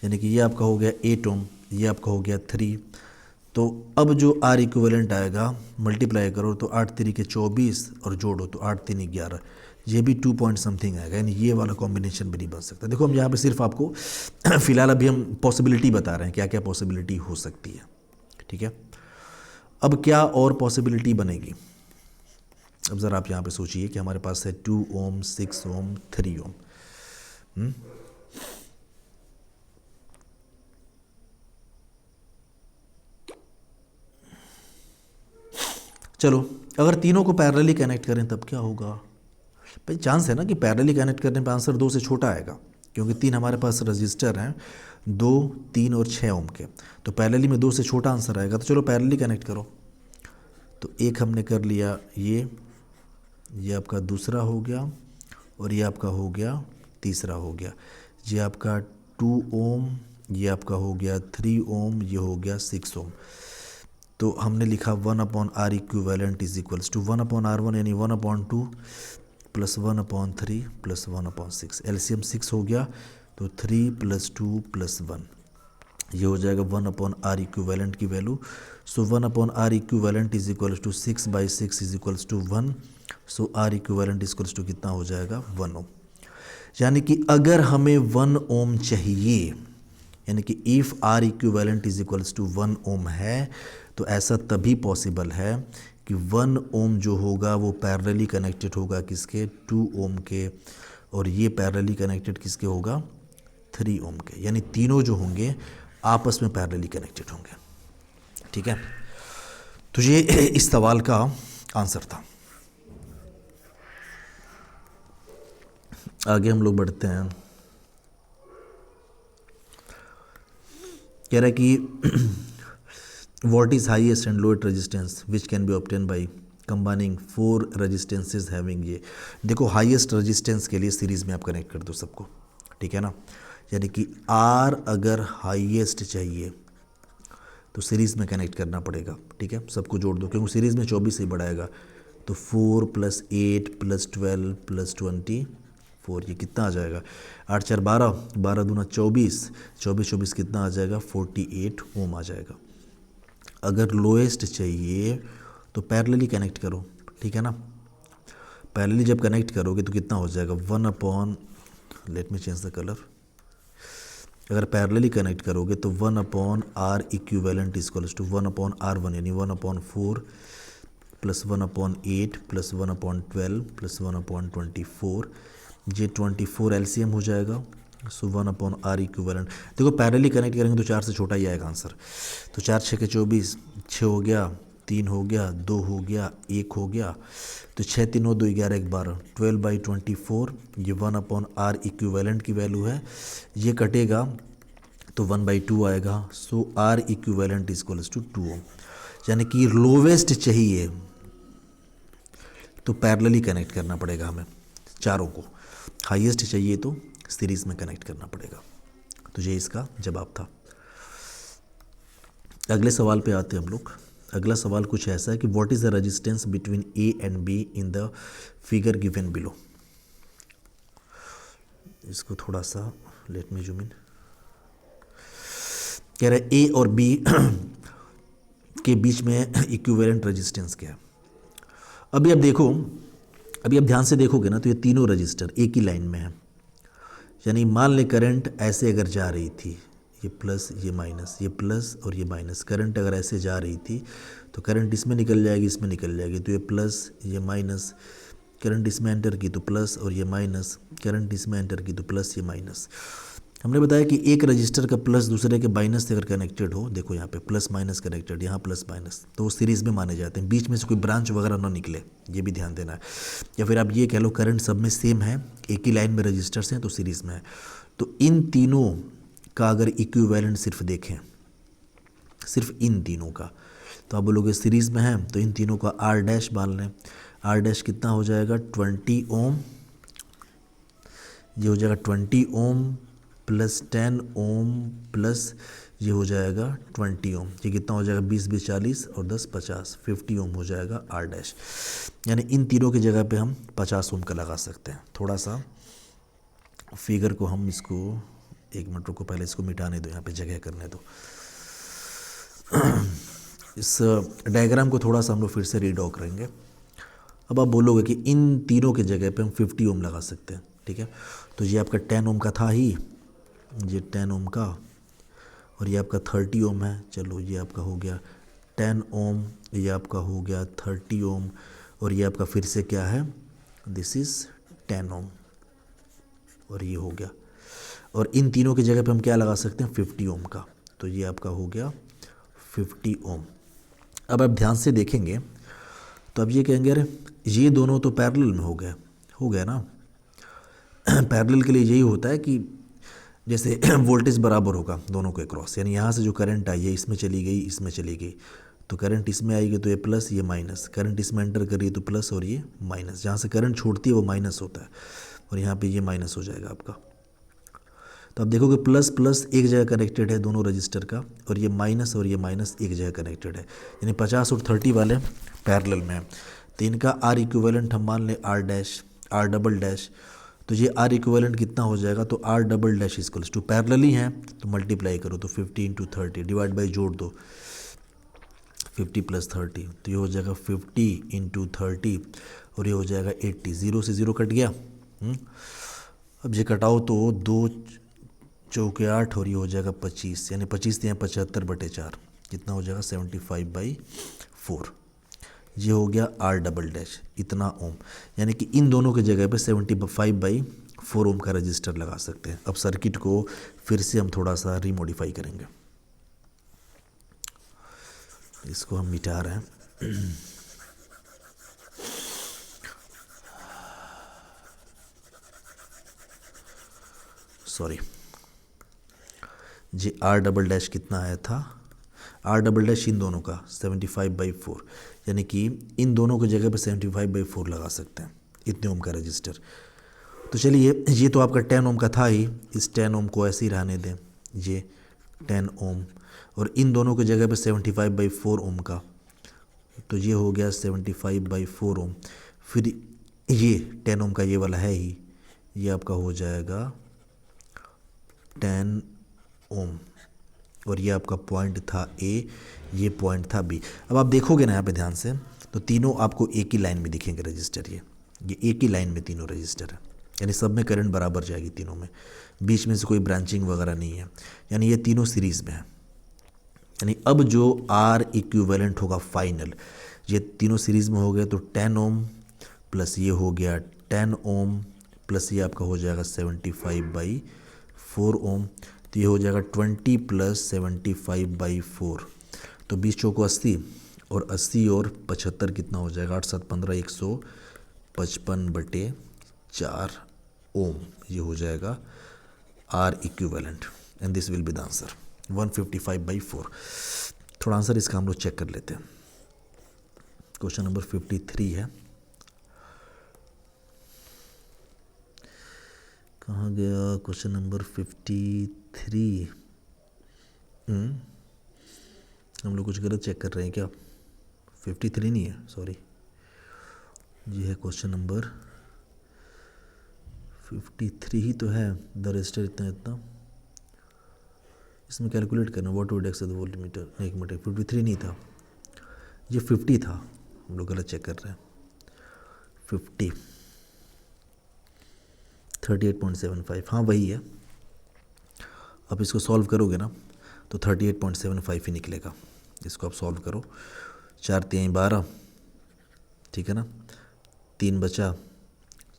Speaker 1: यानी कि ये आपका हो गया 8 ओम, ये आपका हो गया 3। तो अब जो आर इक्विवेलेंट आएगा, मल्टीप्लाई करो तो 8 3 24 और जोड़ो तो 8 3 11, ये भी 2 पॉइंट समथिंग आएगा। यानी ये वाला कॉम्बिनेशन भी नहीं बन सकता। देखो हम यहाँ पे सिर्फ आपको फिलहाल अभी हम पॉसिबिलिटी बता रहे हैं, क्या क्या पॉसिबिलिटी हो सकती है, ठीक है। अब क्या और पॉसिबिलिटी बनेगी, अब ज़रा आप यहाँ पे सोचिए कि हमारे पास है 2 ओम 6 ओम 3 ओम। चलो अगर तीनों को पैरेलली कनेक्ट करें तब क्या होगा, भाई चांस है ना कि पैरेलली कनेक्ट करने पे आंसर 2 से छोटा आएगा, क्योंकि 3 हमारे पास रजिस्टर हैं, 2 3 और 6 ओम के, तो पैरेलली में 2 से छोटा आंसर आएगा। तो चलो पैरेलली कनेक्ट करो, तो एक हमने कर लिया, ये आपका दूसरा हो गया और ये आपका हो गया तीसरा हो गया, ये आपका 2 ओम, ये आपका हो गया 3 ओम, ये हो गया 6 ओम। तो हमने लिखा 1/R equivalent is equals to 1/R1 यानी 1/2 प्लस 1/3 प्लस 1/6। एलसीएम 6 हो गया, तो 3 + 2 + 1, ये हो जाएगा 1/R इक्विवेलेंट की value. So 1/R equivalent is equals to 6/6 is equals to 1। So R equivalent is equals to कितना हो जाएगा, 1 ओम। यानी कि अगर हमें 1 ओम चाहिए, यानी कि if R equivalent is equals to 1 ohm है, तो ऐसा तभी पॉसिबल है कि 1 ओम जो होगा वो पैरेलली कनेक्टेड होगा किसके, 2 ओम के, और ये पैरेलली कनेक्टेड किसके होगा, 3 ओम के। यानी तीनों जो होंगे आपस में पैरेलली कनेक्टेड होंगे, ठीक है। तो ये इस सवाल का आंसर था। आगे हम लोग बढ़ते हैं। कह रहा है कि what is highest and lowest resistance which can be obtained by combining 4 resistances having ये। देखो हाईएस्ट रेजिस्टेंस के लिए सीरीज़ में आप कनेक्ट कर दो सबको, ठीक है ना। यानी कि R अगर हाईएस्ट चाहिए तो सीरीज़ में कनेक्ट करना पड़ेगा, ठीक है, सबको जोड़ दो, क्योंकि सीरीज़ में 24 से ही बढ़ाएगा। तो 4 + 8 + 12 + 24, ये कितना आ जाएगा, 8 4 12, 12 दूना 24, 24 24 कितना आ जाएगा, 48 ओम आ जाएगा। अगर लोएस्ट चाहिए तो पैरेलली कनेक्ट करो, ठीक है ना। पैरेलली जब कनेक्ट करोगे तो कितना हो जाएगा, 1 let me change the colour. अगर पैरेलली कनेक्ट करोगे तो 1/R equivalent is equals to 1/R1 यानी 1/4 प्लस 1/8 प्लस 1/12 प्लस 1/24। ये 24 एलसीएम हो जाएगा, सो 1/R इक्विवेलेंट। देखो पैरेलली कनेक्ट करेंगे तो 4 से छोटा ही आएगा आंसर। तो 4 6 के 24, 6 हो गया, 3 हो गया, 2 हो गया, 1 हो गया। तो 6 3 9 2 11 1 12, 12/24। ये 1/R इक्विवेलेंट की वैल्यू है। ये कटेगा तो 1/2 आएगा। सो R इक्विवेलेंट इक्वल्स टू 2 ओम। यानी कि लोवेस्ट चाहिए तो पैरेलली कनेक्ट करना पड़ेगा हमें चारों को, हाईएस्ट चाहिए तो सीरीज में कनेक्ट करना पड़ेगा। तो ये इसका जवाब था। अगले सवाल पे आते हैं हम लोग। अगला सवाल कुछ ऐसा है कि what is the resistance between A and be in the figure given below. इसको थोड़ा सा लेट मी जूम इन। कह रहे ए और बी के बीच में इक्विवेलेंट रेजिस्टेंस क्या है। अभी अब देखो, अभी आप ध्यान से देखोगे ना तो ये तीनों रजिस्टर एक ही लाइन में है। यानी मान ले करंट ऐसे अगर जा रही थी, ये प्लस ये माइनस, ये प्लस और ये माइनस, करंट अगर ऐसे जा रही थी तो करंट इसमें निकल जाएगी, इसमें निकल जाएगी। तो ये प्लस ये माइनस, करंट इसमें एंटर की तो प्लस और ये माइनस, करंट इसमें एंटर की तो प्लस ये माइनस। हमने बताया कि एक रजिस्टर का प्लस दूसरे के माइनस से अगर कनेक्टेड हो, देखो यहाँ पे प्लस माइनस कनेक्टेड, यहाँ प्लस माइनस, तो वो सीरीज़ में माने जाते हैं। बीच में से कोई ब्रांच वगैरह ना निकले, ये भी ध्यान देना है। या फिर आप ये कह लो करंट सब में सेम है, एक ही लाइन में रजिस्टर्स हैं तो सीरीज़ में है। तो इन तीनों का अगर इक्विवेलेंट सिर्फ देखें, सिर्फ इन तीनों का, तो आप बोलोगे सीरीज़ में है तो इन तीनों का आर डैश मान लें। आर डैश कितना हो जाएगा 20 ओम, ये हो जाएगा 20 ओम प्लस 10 ओम प्लस ये हो जाएगा 20 ओम। ये कितना हो जाएगा 20 20 40 और 10 50, 50 ओम हो जाएगा आर डैश। यानी इन तीनों की जगह पे हम 50 ओम का लगा सकते हैं। थोड़ा सा फिगर को हम इसको 1 मिनट रुको, पहले इसको मिटाने दो, यहाँ पे जगह करने दो। इस डायग्राम को थोड़ा सा हम लोग फिर से रीड्रॉ करेंगे। अब आप बोलोगे कि इन तीनों की जगह पे हम 50 ओम लगा सकते हैं, ठीक है। तो ये आपका 10 ओम का था ही, ये 10 ओम का, और ये आपका 30 ओम है। चलो ये आपका हो गया 10 ओम, ये आपका हो गया 30 ओम, और ये आपका फिर से क्या है, दिस इज़ 10 ओम, और ये हो गया। और इन तीनों की जगह पे हम क्या लगा सकते हैं 50 ओम का, तो ये आपका हो गया 50 ओम। अब आप ध्यान से देखेंगे तो अब ये कहेंगे अरे ये दोनों तो पैरेलल में हो गया ना। पैरेलल के लिए यही होता है कि जैसे वोल्टेज बराबर होगा दोनों के क्रॉस, यानी यहाँ से जो करंट आई है इसमें चली गई, इसमें चली गई, तो करंट इसमें आएगी तो ये प्लस ये माइनस, करंट इसमें एंटर कर रही है तो प्लस और ये माइनस, जहाँ से करंट छोड़ती है वो माइनस होता है, और यहाँ पे ये माइनस हो जाएगा आपका। तो आप देखोगे प्लस प्लस एक जगह कनेक्टेड है दोनों रजिस्टर का, और ये माइनस एक जगह कनेक्टेड है, यानी 50 और 30 वाले पैरेलल में है। तो इनका आर इक्विवेलेंट हम मान लें R dash, R double dash, तो ये आर इक्विवेलेंट कितना हो जाएगा, तो R double dash equals to parallelly हैं तो मल्टीप्लाई करो, तो 50 × 30 डिवाइड बाई जोड़ दो 50 + 30, तो ये हो जाएगा 50 × 30 और ये हो जाएगा 80। 0 से 0 कट गया। अब ये कटाओ तो 2 चौके 8 और ये हो जाएगा 25, यानी 25 से 75/4 कितना हो जाएगा 75/4। ये हो गया आर डबल डैश इतना ओम, यानी कि इन दोनों की जगह पे 75/4 ओम का रजिस्टर लगा सकते हैं। अब सर्किट को फिर से हम थोड़ा सा रीमॉडिफाई करेंगे, इसको हम मिटा रहे हैं। सॉरी, जी आर डबल डैश कितना आया था, आर डबल डैश इन दोनों का 75/4, यानी कि इन दोनों की जगह पे 75/4 लगा सकते हैं, इतने ओम का रजिस्टर। तो चलिए ये तो आपका 10 ओम का था ही, इस 10 ओम को ऐसे ही रहने दें, ये 10 ओम, और इन दोनों की जगह पे 75/4 ओम का, तो ये हो गया 75/4 ओम। फिर ये 10 ओम का ये वाला है ही, ये आपका हो जाएगा 10 ओम, और ये आपका पॉइंट था ए, ये पॉइंट था बी। अब आप देखोगे ना यहाँ पे ध्यान से, तो तीनों आपको एक ही लाइन में दिखेंगे रजिस्टर, ये एक ही लाइन में तीनों रजिस्टर है, यानी सब में करंट बराबर जाएगी तीनों में, बीच में से कोई ब्रांचिंग वगैरह नहीं है, यानी ये तीनों सीरीज़ में है। यानी अब जो आर इक्विवेलेंट होगा फाइनल, ये तीनों सीरीज़ में हो गए, तो 10 ओम प्लस ये हो गया 10 ओम प्लस ये आपका हो जाएगा 75/4 4 ओम, तो ये हो जाएगा 20 + 75/4, तो 20 चौको 80, और 80 और 75 कितना हो जाएगा, 8 7 15, 155/4 ओम, ये हो जाएगा R equivalent, and this will be the answer 155/4। थोड़ा आंसर इसका हम लोग चेक कर लेते हैं। क्वेश्चन नंबर 53 है, कहाँ गया क्वेश्चन नंबर 53? हम लोग कुछ गलत चेक कर रहे हैं क्या? 53 नहीं है, सॉरी, ये है क्वेश्चन नंबर 53 ही तो है। द रजिस्टर इतना इतना, इसमें कैलकुलेट करना what would x the voltmeter, एक मिनट, 53 नहीं था, ये 50 था, हम लोग गलत चेक कर रहे हैं। 50 38.75, हाँ वही है। अब इसको सॉल्व करोगे ना तो 38.75 ही निकलेगा। इसको आप सॉल्व करो, 4 3 12, ठीक है ना, 3 बचा,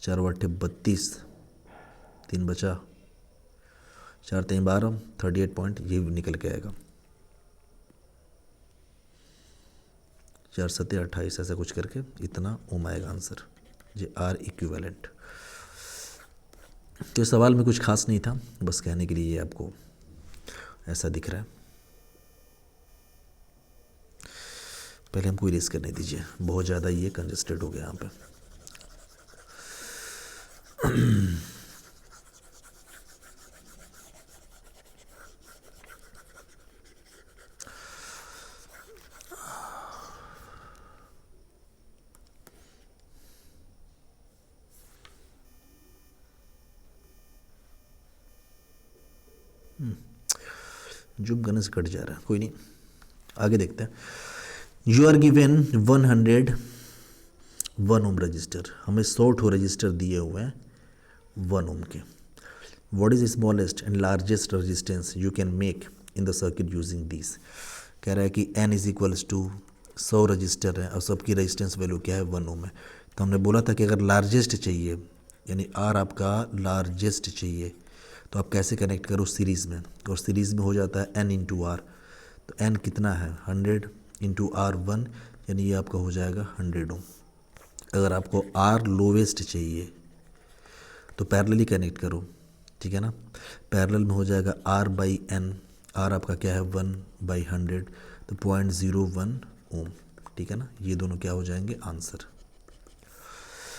Speaker 1: 4 8 32, 3 बचा, 4 3 12, 38 पॉइंट ये निकल के आएगा, 4 7 28, ऐसा कुछ करके इतना ओम आएगा आंसर, ये आर इक्विवेलेंट। तो इस सवाल में कुछ खास नहीं था, बस कहने के लिए ये आपको ऐसा दिख रहा है। पहले हमको इरेज करने दीजिए, बहुत ज़्यादा ये कंजस्टेड हो गया यहाँ पे। जो गन से कट जा रहा है, कोई नहीं, आगे देखते हैं। You are given 101 ohm register, हमें 100 ठो रजिस्टर दिए हुए हैं 1 ओम के। What is smallest and largest resistance you can make in the circuit using this. कह रहा है कि n is equals to 100 register है और सबकी रेजिस्टेंस वैल्यू क्या है, 1 ओम है। तो हमने बोला था कि अगर लार्जेस्ट चाहिए, यानी R आपका लार्जेस्ट चाहिए, तो आप कैसे कनेक्ट करो, सीरीज़ में, और सीरीज़ में हो जाता है n इंटू आर। तो n कितना है, 100 इंटू R1, यानी ये आपका हो जाएगा 100 ओम। अगर आपको R लोवेस्ट चाहिए तो पैरेलली कनेक्ट करो, ठीक है ना, पैरेलल में हो जाएगा R/n, R आपका क्या है 1/100, तो 0.01 ओम, ठीक है ना, ये दोनों क्या हो जाएंगे, answer.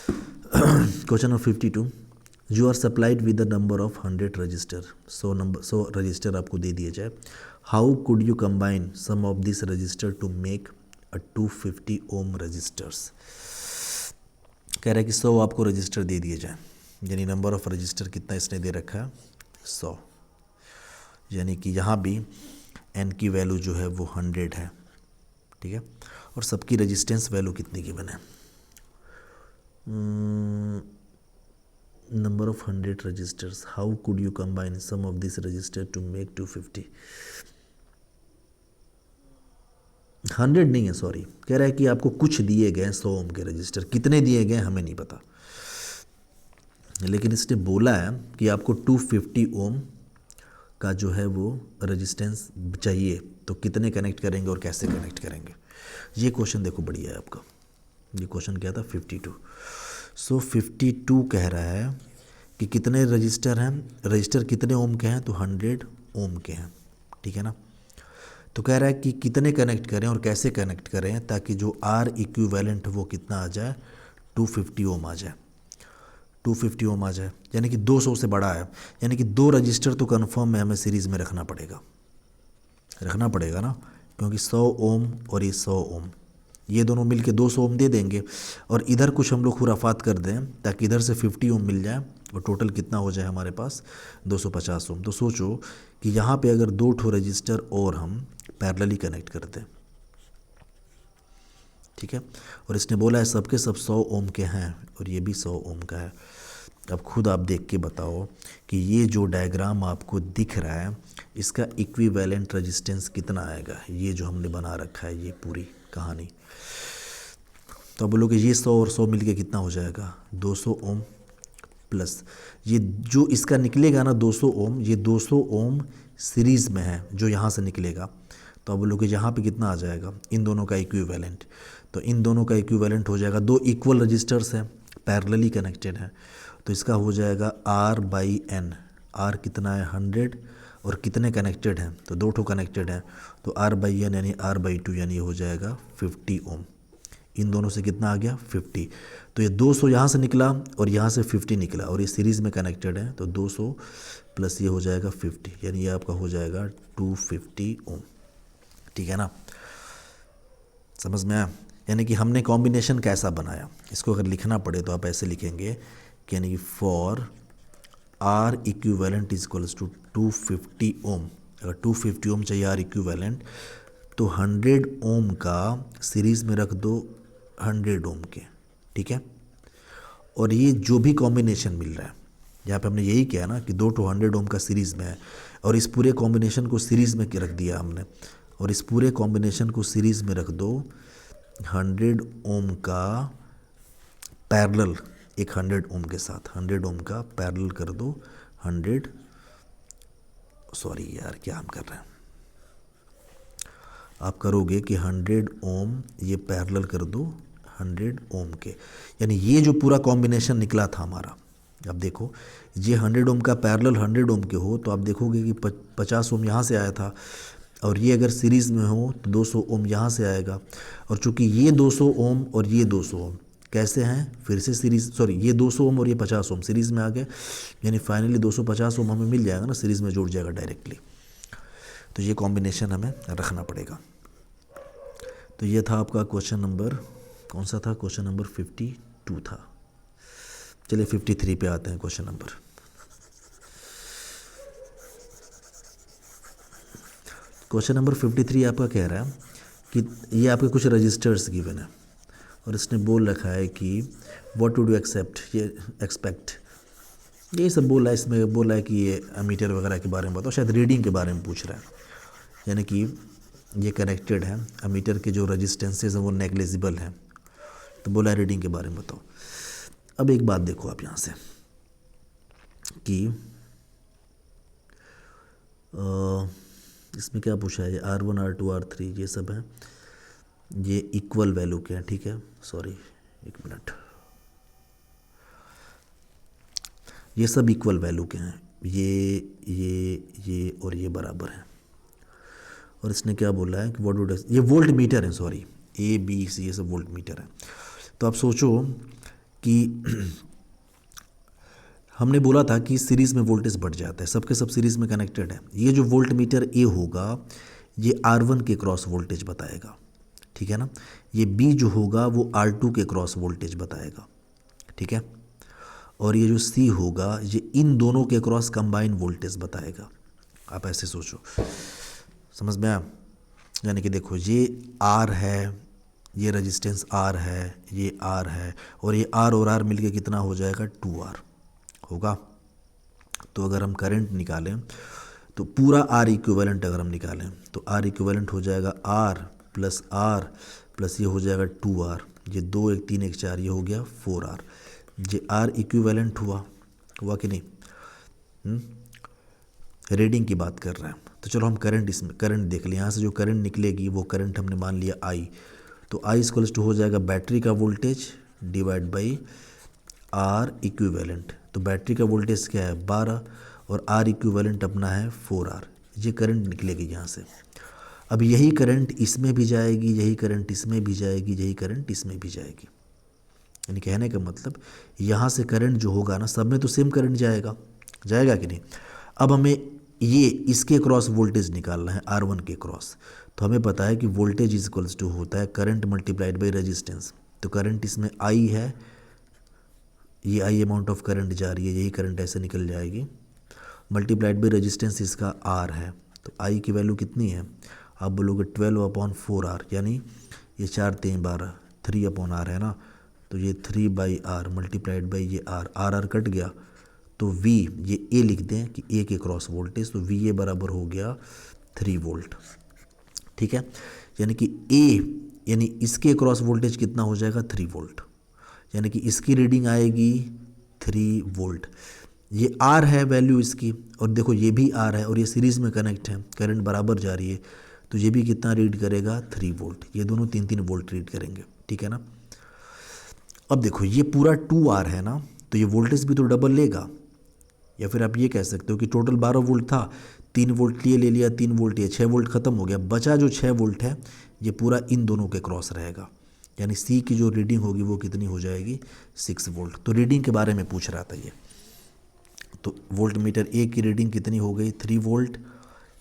Speaker 1: Question number 52, you are supplied with the number of 100 register, 100 register आपको दे दिए जाए, how could you combine some of this register to make a 250 ohm registers. कह रहा है कि 100 आपको रजिस्टर दे दिए जाए, यानी नंबर ऑफ रजिस्टर कितना इसने दे रखा है, 100, यानी कि यहाँ भी n की वैल्यू जो है वो 100 है, ठीक है, और सबकी रेजिस्टेंस वैल्यू कितनी गिवन है, number of 100 registers, how could you combine some of this register to make 250। 100 नहीं है, सॉरी, कह रहा है कि आपको कुछ दिए गए 100 ओम के रजिस्टर, कितने दिए गए हमें नहीं पता, लेकिन इसने बोला है कि आपको 250 ओम का जो है वो रेजिस्टेंस चाहिए, तो कितने कनेक्ट करेंगे और कैसे कनेक्ट करेंगे। ये क्वेश्चन देखो बढ़िया है आपका, ये क्वेश्चन क्या था 52। सो 52 कह रहा है कि कितने रजिस्टर हैं, रजिस्टर कितने ओम के हैं, तो 100 ओम के हैं, ठीक है ना। तो कह रहा है कि कितने कनेक्ट करें और कैसे कनेक्ट करें ताकि जो आर इक्विवेलेंट वो कितना आ जाए, 250 ओम आ जाए, 250 ओम आ जाए, यानी कि 200 से बड़ा है, यानी कि 2 रजिस्टर तो कन्फर्म है हमें सीरीज़ में रखना पड़ेगा ना, क्योंकि 100 ओम और ये 100 ओम, ये दोनों मिलके 200 ओम दे देंगे, और इधर कुछ हम लोग खुराफात कर दें ताकि इधर से 50 ओम मिल जाए, और टोटल कितना हो जाए हमारे पास 250 ओम। तो सोचो कि यहाँ पे अगर 2 ठो रजिस्टर और हम पैरेलली कनेक्ट करते हैं, ठीक है, और इसने बोला है सबके सब 100 ओम के हैं और ये भी 100 ओम का है। अब खुद आप देख के बताओ कि ये जो डायग्राम आपको दिख रहा है इसका इक्विवेलेंट रेजिस्टेंस कितना आएगा, ये जो हमने बना रखा है ये पूरी कहानी। तो अब बोलोगे ये 100 और 100 मिलके कितना हो जाएगा, 200 ओम, प्लस ये जो इसका निकलेगा ना 200 ओम, ये 200 ओम सीरीज़ में है जो यहाँ से निकलेगा। तो अब लोग यहाँ पे कितना आ जाएगा, इन दोनों का इक्विवेलेंट। तो इन दोनों का इक्विवेलेंट हो जाएगा, दो इक्वल रजिस्टर्स हैं, पैरेलली कनेक्टेड हैं, तो इसका हो जाएगा R/N। R कितना है 100, और कितने कनेक्टेड हैं, तो दो ठो कनेक्टेड हैं, तो R/N यानी R/2 यानी हो जाएगा 50 ओम। इन दोनों से कितना आ गया 50। तो ये 200 यहाँ से निकला और यहाँ से 50 निकला, और ये सीरीज़ में कनेक्टेड है, तो 200 प्लस ये हो जाएगा 50, यानी ये आपका हो जाएगा 250 ओम। ठीक है ना, समझ में आया। यानी कि हमने कॉम्बिनेशन कैसा बनाया, इसको अगर लिखना पड़े तो आप ऐसे लिखेंगे कि यानी कि for R equivalent is equals to 250 ohm. अगर 250 ओम चाहिए R इक्विवेलेंट, तो 100 ओम का सीरीज़ में रख दो 100 ओम के, ठीक है। और ये जो भी कॉम्बिनेशन मिल रहा है, यहाँ पे हमने यही किया ना कि 2 to 100 ओम का सीरीज़ में है, और इस पूरे कॉम्बिनेशन को सीरीज़ में रख दिया हमने, और इस पूरे कॉम्बिनेशन को सीरीज़ में रख दो 100 ओम का पैरेलल, एक 100 ओम के साथ 100 ओम का पैरेलल कर दो 100, सॉरी यार क्या हम कर रहे हैं, आप करोगे कि 100 ओम ये पैरेलल कर दो 100 ओम के, यानी ये जो पूरा कॉम्बिनेशन निकला था हमारा, अब देखो ये 100 ओम का पैरेलल 100 ओम के हो तो आप देखोगे कि 50 ओम यहाँ से आया था, और ये अगर सीरीज़ में हो तो 200 ओम यहाँ से आएगा। और चूंकि ये 200 ओम और ये 200 ओम कैसे हैं, फिर से सीरीज़, सॉरी ये 200 ओम और ये 50 ओम सीरीज़ में आ गए, यानी फाइनली 250 ओम हमें मिल जाएगा ना, सीरीज़ में जुड़ जाएगा डायरेक्टली। तो ये कॉम्बिनेशन हमें रखना पड़ेगा। तो ये था आपका क्वेश्चन नंबर, कौन सा था, क्वेश्चन नंबर 52 था। चलिए 53 पे आते हैं क्वेश्चन नंबर। क्वेश्चन नंबर 53 आपका कह रहा है कि ये आपके कुछ रजिस्टर्स गिवन है, और इसने बोल रखा है कि व्हाट वुड यू एक्सपेक्ट, ये सब बोला है, इसमें बोला है कि ये एमीटर वगैरह के बारे में बताओ, शायद रीडिंग के बारे में पूछ रहा है। यानी कि ये कनेक्टेड है, एमीटर के जो रजिस्टेंसेज हैं वो नेग्लिजिबल हैं, तो बोला है रीडिंग के बारे में बताओ। अब एक बात देखो आप यहाँ से कि इसमें क्या पूछा है, ये R1 R2 R3 ये सब है, ये इक्वल वैल्यू के हैं, ठीक है, सॉरी एक मिनट, ये सब इक्वल वैल्यू के हैं, ये और ये बराबर हैं। और इसने क्या बोला है कि व्हाट वुड, ये वोल्ट मीटर है, सॉरी ABC ये सब वोल्ट मीटर है। तो आप सोचो कि हमने बोला था कि सीरीज़ में वोल्टेज बढ़ जाता है, सबके सब सीरीज़ में कनेक्टेड है। ये जो वोल्ट मीटर A होगा ये R1 के क्रॉस वोल्टेज बताएगा, ठीक है ना। ये B जो होगा वो R2 के क्रॉस वोल्टेज बताएगा, ठीक है। और ये जो C होगा ये इन दोनों के क्रॉस कंबाइन वोल्टेज बताएगा। आप ऐसे सोचो, समझ में आया। यानी कि देखो ये R है, ये रेजिस्टेंस R है, ये R है, और ये R और R मिलके कितना हो जाएगा 2R होगा। तो अगर हम करंट निकालें तो पूरा R इक्विवेलेंट अगर हम निकालें तो R इक्विवेलेंट हो जाएगा R प्लस ये हो जाएगा 2R, ये 2 1 3 1 4 ये हो गया 4R। ये R इक्विवेलेंट हुआ कि नहीं, रीडिंग की बात कर रहे हैं। तो चलो हम करंट, इसमें करंट देख लें, यहाँ से जो करंट निकलेगी वो करंट हमने मान लिया I, तो I इक्वल्स टू हो जाएगा बैटरी का voltage divide by R equivalent. तो बैटरी का वोल्टेज क्या है 12, और R इक्विवेलेंट अपना है 4R। ये करंट निकलेगी यहाँ से। अब यही करंट इसमें भी जाएगी, यही करंट इसमें भी जाएगी, यही करंट इसमें भी जाएगी। यानी कहने का मतलब यहाँ से करंट जो होगा ना, सब में तो सेम करंट जाएगा कि नहीं। अब हमें ये इसके क्रॉस वोल्टेज निकालना है R1 के क्रॉस। तो हमें पता है कि वोल्टेज इज इक्वल्स टू होता है करंट मल्टीप्लाइड बाई रेजिस्टेंस। तो करंट इसमें I है, ये I अमाउंट ऑफ करंट जा रही है, यही करंट ऐसे निकल जाएगी, मल्टीप्लाइड बाई रेजिस्टेंस इसका R है। तो I की वैल्यू कितनी है, आप बोलोगे 12/4R, यानी ये 4 3 12 3/R है ना, तो ये 3/R मल्टीप्लाइड बाई ये R कट गया, तो V ये A लिख दें कि A के क्रॉस वोल्टेज, तो VA बराबर हो गया 3 वोल्ट, ठीक है। यानी कि A यानी इसके क्रॉस वोल्टेज कितना हो जाएगा 3 वोल्ट, यानी कि इसकी रीडिंग आएगी 3 वोल्ट। ये R है वैल्यू इसकी, और देखो ये भी R है और ये सीरीज़ में कनेक्ट है, करंट बराबर जा रही है, तो ये भी कितना रीड करेगा 3 वोल्ट। ये दोनों 3 वोल्ट रीड करेंगे, ठीक है ना। अब देखो ये पूरा 2R है ना, तो ये वोल्टेज भी तो डबल लेगा, या फिर आप ये कह सकते हो कि टोटल 12 वोल्ट था, 3 वोल्ट लिए ले लिया, 3 वोल्ट ये 6 वोल्ट ख़त्म हो गया, बचा जो 6 वोल्ट है ये पूरा इन दोनों के क्रॉस रहेगा, यानी C की जो रीडिंग होगी वो कितनी हो जाएगी 6 वोल्ट। तो रीडिंग के बारे में पूछ रहा था ये, तो वोल्ट मीटर A की रीडिंग कितनी हो गई 3 वोल्ट,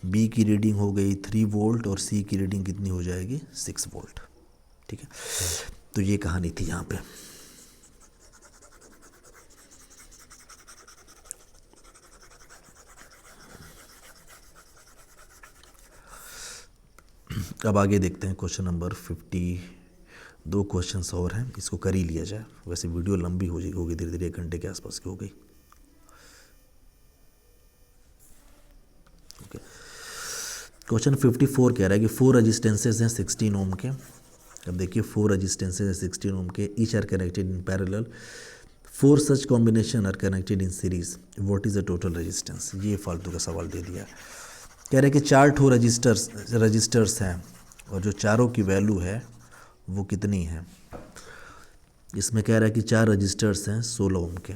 Speaker 1: B की रीडिंग हो गई 3 वोल्ट और C की रीडिंग कितनी हो जाएगी 6 वोल्ट, ठीक है। तो ये कहानी थी यहाँ पे। अब आगे देखते हैं क्वेश्चन नंबर 50। 2 क्वेश्चंस और हैं, इसको कर ही लिया जाए, वैसे वीडियो लंबी हो जाएगी, होगी धीरे धीरे 1 घंटे के आसपास की हो गई। ओके, क्वेश्चन 54 कह रहा है कि 4 रजिस्टेंसेज हैं 16 ओम के। अब देखिए 4 रजिस्टेंसेज हैं 16 ओम के, each are connected in parallel, 4 such combination are connected in series, what is the total resistance. ये फालतू का सवाल दे दिया। कह रहे हैं कि 4 ठो रजिस्टर्स हैं और जो चारों की वैल्यू है वो कितनी है। इसमें कह रहा है कि 4 रजिस्टर्स हैं 16 ओम के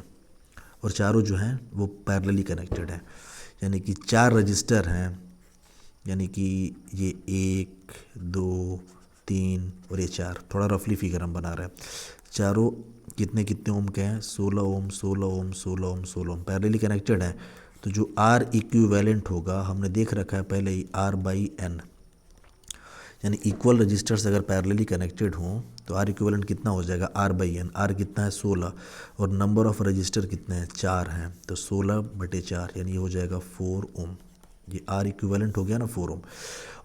Speaker 1: और चारों जो हैं वो पैरेलली कनेक्टेड है, यानी कि 4 रजिस्टर हैं, यानी कि ये 1 2 3 और ये 4, थोड़ा रफली फिगर हम बना रहे हैं। चारों कितने कितने ओम के हैं 16 ओम 16 ओम 16 ओम 16 ओम पैरेलली कनेक्टेड है। तो जो R इक्विवेलेंट होगा, हमने देख रखा है पहले ही R/N, यानी इक्वल रजिस्टर्स अगर पैरेलली कनेक्टेड हों तो R इक्विवेलेंट कितना हो जाएगा R/N। R कितना है 16 और नंबर ऑफ रजिस्टर कितने हैं 4 हैं, तो 16/4 यानी ये हो जाएगा 4 ओम। ये R इक्विवेलेंट हो गया ना 4 ओम।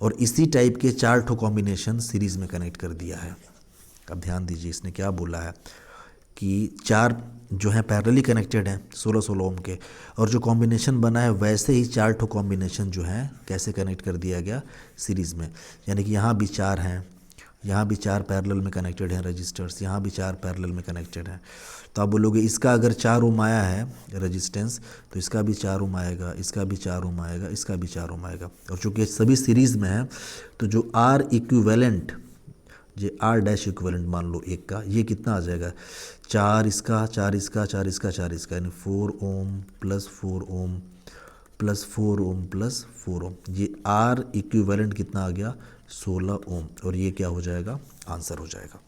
Speaker 1: और इसी टाइप के 4 ठो कॉम्बिनेशन सीरीज़ में कनेक्ट कर दिया है। अब ध्यान दीजिए इसने क्या बोला है कि 4 जो हैं पैरेलली कनेक्टेड हैं 16 ओम के, और जो कॉम्बिनेशन बना है वैसे ही 4 ठो कॉम्बिनेशन जो हैं कैसे कनेक्ट कर दिया गया सीरीज़ में, यानी कि यहाँ भी 4 हैं, यहाँ भी 4 पैरेलल में कनेक्टेड हैं रजिस्टर्स, यहाँ भी 4 पैरेलल में कनेक्टेड हैं। तो आप बोलोगे इसका अगर 4 ओम आया है रजिस्टेंस तो इसका भी 4 ओम आएगा, इसका भी 4 ओम आएगा, इसका भी 4 ओम आएगा। और चूँकि सभी सीरीज़ में है तो जो R इक्विवेलेंट, ये R' इक्विवेलेंट मान लो एक का, ये कितना आ जाएगा 4 इसका 4 इसका 4 इसका 4 इसका, यानी 4 ohm plus 4 ohm plus 4 ohm plus 4 ohm. ये R इक्विवेलेंट कितना आ गया 16 ओम, और ये क्या हो जाएगा आंसर हो जाएगा।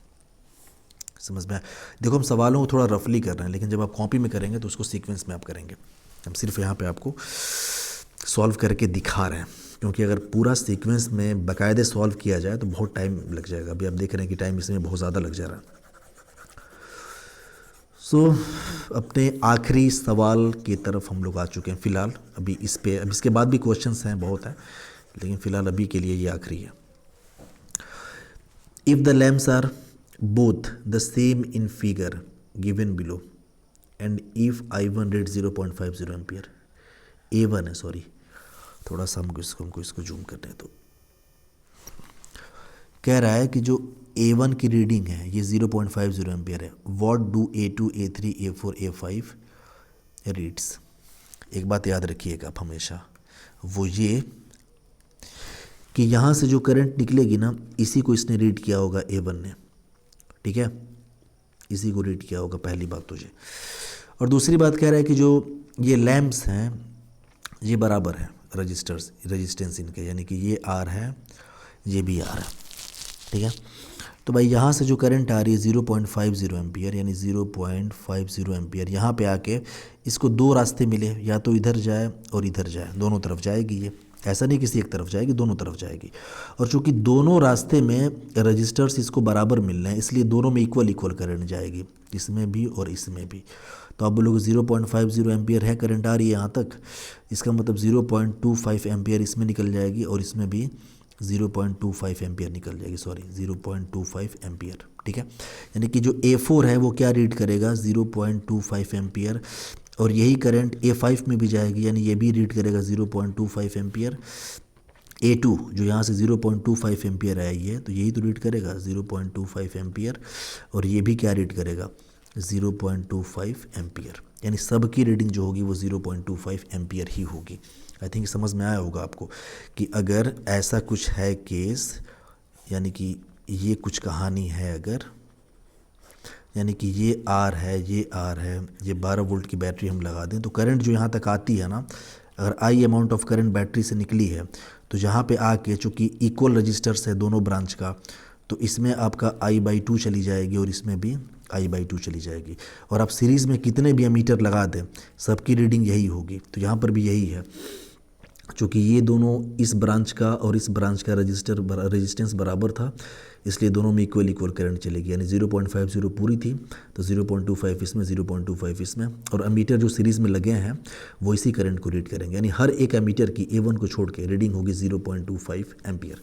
Speaker 1: समझ में आया? देखो हम सवालों को थोड़ा रफली कर रहे हैं, लेकिन जब आप कॉपी में करेंगे तो उसको सीक्वेंस में आप करेंगे। हम सिर्फ यहाँ पे आपको सॉल्व करके दिखा रहे हैं, क्योंकि अगर पूरा सीक्वेंस में बाकायदे सॉल्व किया जाए तो बहुत टाइम लग जाएगा। अभी आप देख रहे हैं कि टाइम इसमें बहुत ज़्यादा लग जा रहा है। अपने आखिरी सवाल की तरफ हम लोग आ चुके हैं फ़िलहाल। अभी इसके बाद भी क्वेश्चंस हैं, बहुत हैं, लेकिन फ़िलहाल अभी के लिए ये आखिरी है। If the lamps are both the same in figure given below and if I1 rate 0.50 ampere, A1 है, सॉरी थोड़ा सा हमको इसको जूम करने तो कह रहा है कि जो A1 की रीडिंग है ये 0.50 एम्पियर है। What do A2 A3 A4 A5 reads. एक बात याद रखिएगा आप हमेशा, वो ये कि यहाँ से जो करंट निकलेगी ना, इसी को इसने रीड किया होगा A1 ने, ठीक है, इसी को रीड किया होगा, पहली बात तो ये। और दूसरी बात कह रहा है कि जो ये लैम्प्स हैं ये बराबर है रजिस्टेंस इनके, यानी कि ये R है ये भी R है, ठीक है। तो भाई यहाँ से जो करंट आ रही है 0.50 एम्पियर, यानी 0.50 एम्पियर, यहाँ पे आके इसको 2 रास्ते मिले, या तो इधर जाए और इधर जाए, दोनों तरफ जाएगी ये, ऐसा नहीं किसी एक तरफ जाएगी, दोनों तरफ जाएगी। और चूँकि दोनों रास्ते में रजिस्टर्स इसको बराबर मिल रहे हैं, इसलिए दोनों में इक्वल करंट जाएगी, इसमें भी और इसमें भी। तो आप बोलोगे 0.50 एम्पियर है करंट आ रही है यहाँ तक, इसका मतलब 0.25 एम्पियर इसमें निकल जाएगी और इसमें भी 0.25 एम्पियर निकल जाएगी, सॉरी 0.25 एम्पियर, ठीक है। यानी कि जो A4 है वो क्या रीड करेगा 0.25 एम्पियर, और यही करंट A5 में भी जाएगी, यानी ये भी रीड करेगा 0.25 एम्पियर। A2 जो यहाँ से 0.25 एम्पियर आई है तो यही तो रीड करेगा 0.25 एम्पियर, और ये भी क्या रीड करेगा 0.25 एम्पियर। यानी सब की रीडिंग जो होगी वो 0.25 एम्पियर ही होगी। आई थिंक समझ में आया होगा आपको कि अगर ऐसा कुछ है केस, यानी कि ये कुछ कहानी है, अगर यानी कि ये आर है, ये आर है, ये 12 वोल्ट की बैटरी हम लगा दें तो करंट जो यहाँ तक आती है ना, अगर आई अमाउंट ऑफ करंट बैटरी से निकली है तो यहाँ पे आके चूँकि इक्वल रजिस्टर्स है दोनों ब्रांच का, तो इसमें आपका I/2 चली जाएगी और इसमें भी I/2 चली जाएगी। और आप सीरीज़ में कितने भी एमीटर लगा दें सबकी रीडिंग यही होगी। तो यहाँ पर भी यही है, चूँकि ये दोनों इस ब्रांच का और इस ब्रांच का रेजिस्टेंस बराबर था, इसलिए दोनों में इक्वल करंट चलेगी। यानी 0.50 पूरी थी तो 0.25 इसमें, 0.25 इसमें, और एमीटर जो सीरीज़ में लगे हैं वो इसी करंट को रीड करेंगे। यानी हर एक एमीटर की A1 को छोड़ के रीडिंग होगी 0.25 एम्पियर।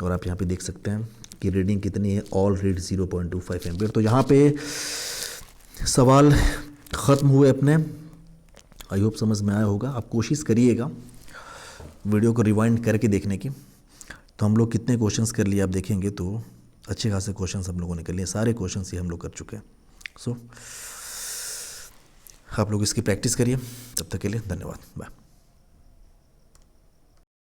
Speaker 1: और आप यहाँ पे देख सकते हैं कि रीडिंग कितनी है, ऑल रीड 0.25 एम्पियर। तो यहाँ पे सवाल ख़त्म हुए अपने। आई होप समझ में आया होगा। आप कोशिश करिएगा वीडियो को रिवाइंड करके देखने की। तो हम लोग कितने क्वेश्चंस कर लिए आप देखेंगे तो अच्छे खासे क्वेश्चंस हम लोगों ने कर लिए, सारे क्वेश्चंस ही हम लोग कर चुके हैं। सो आप लोग इसकी प्रैक्टिस करिए। तब तक के लिए धन्यवाद, बाय।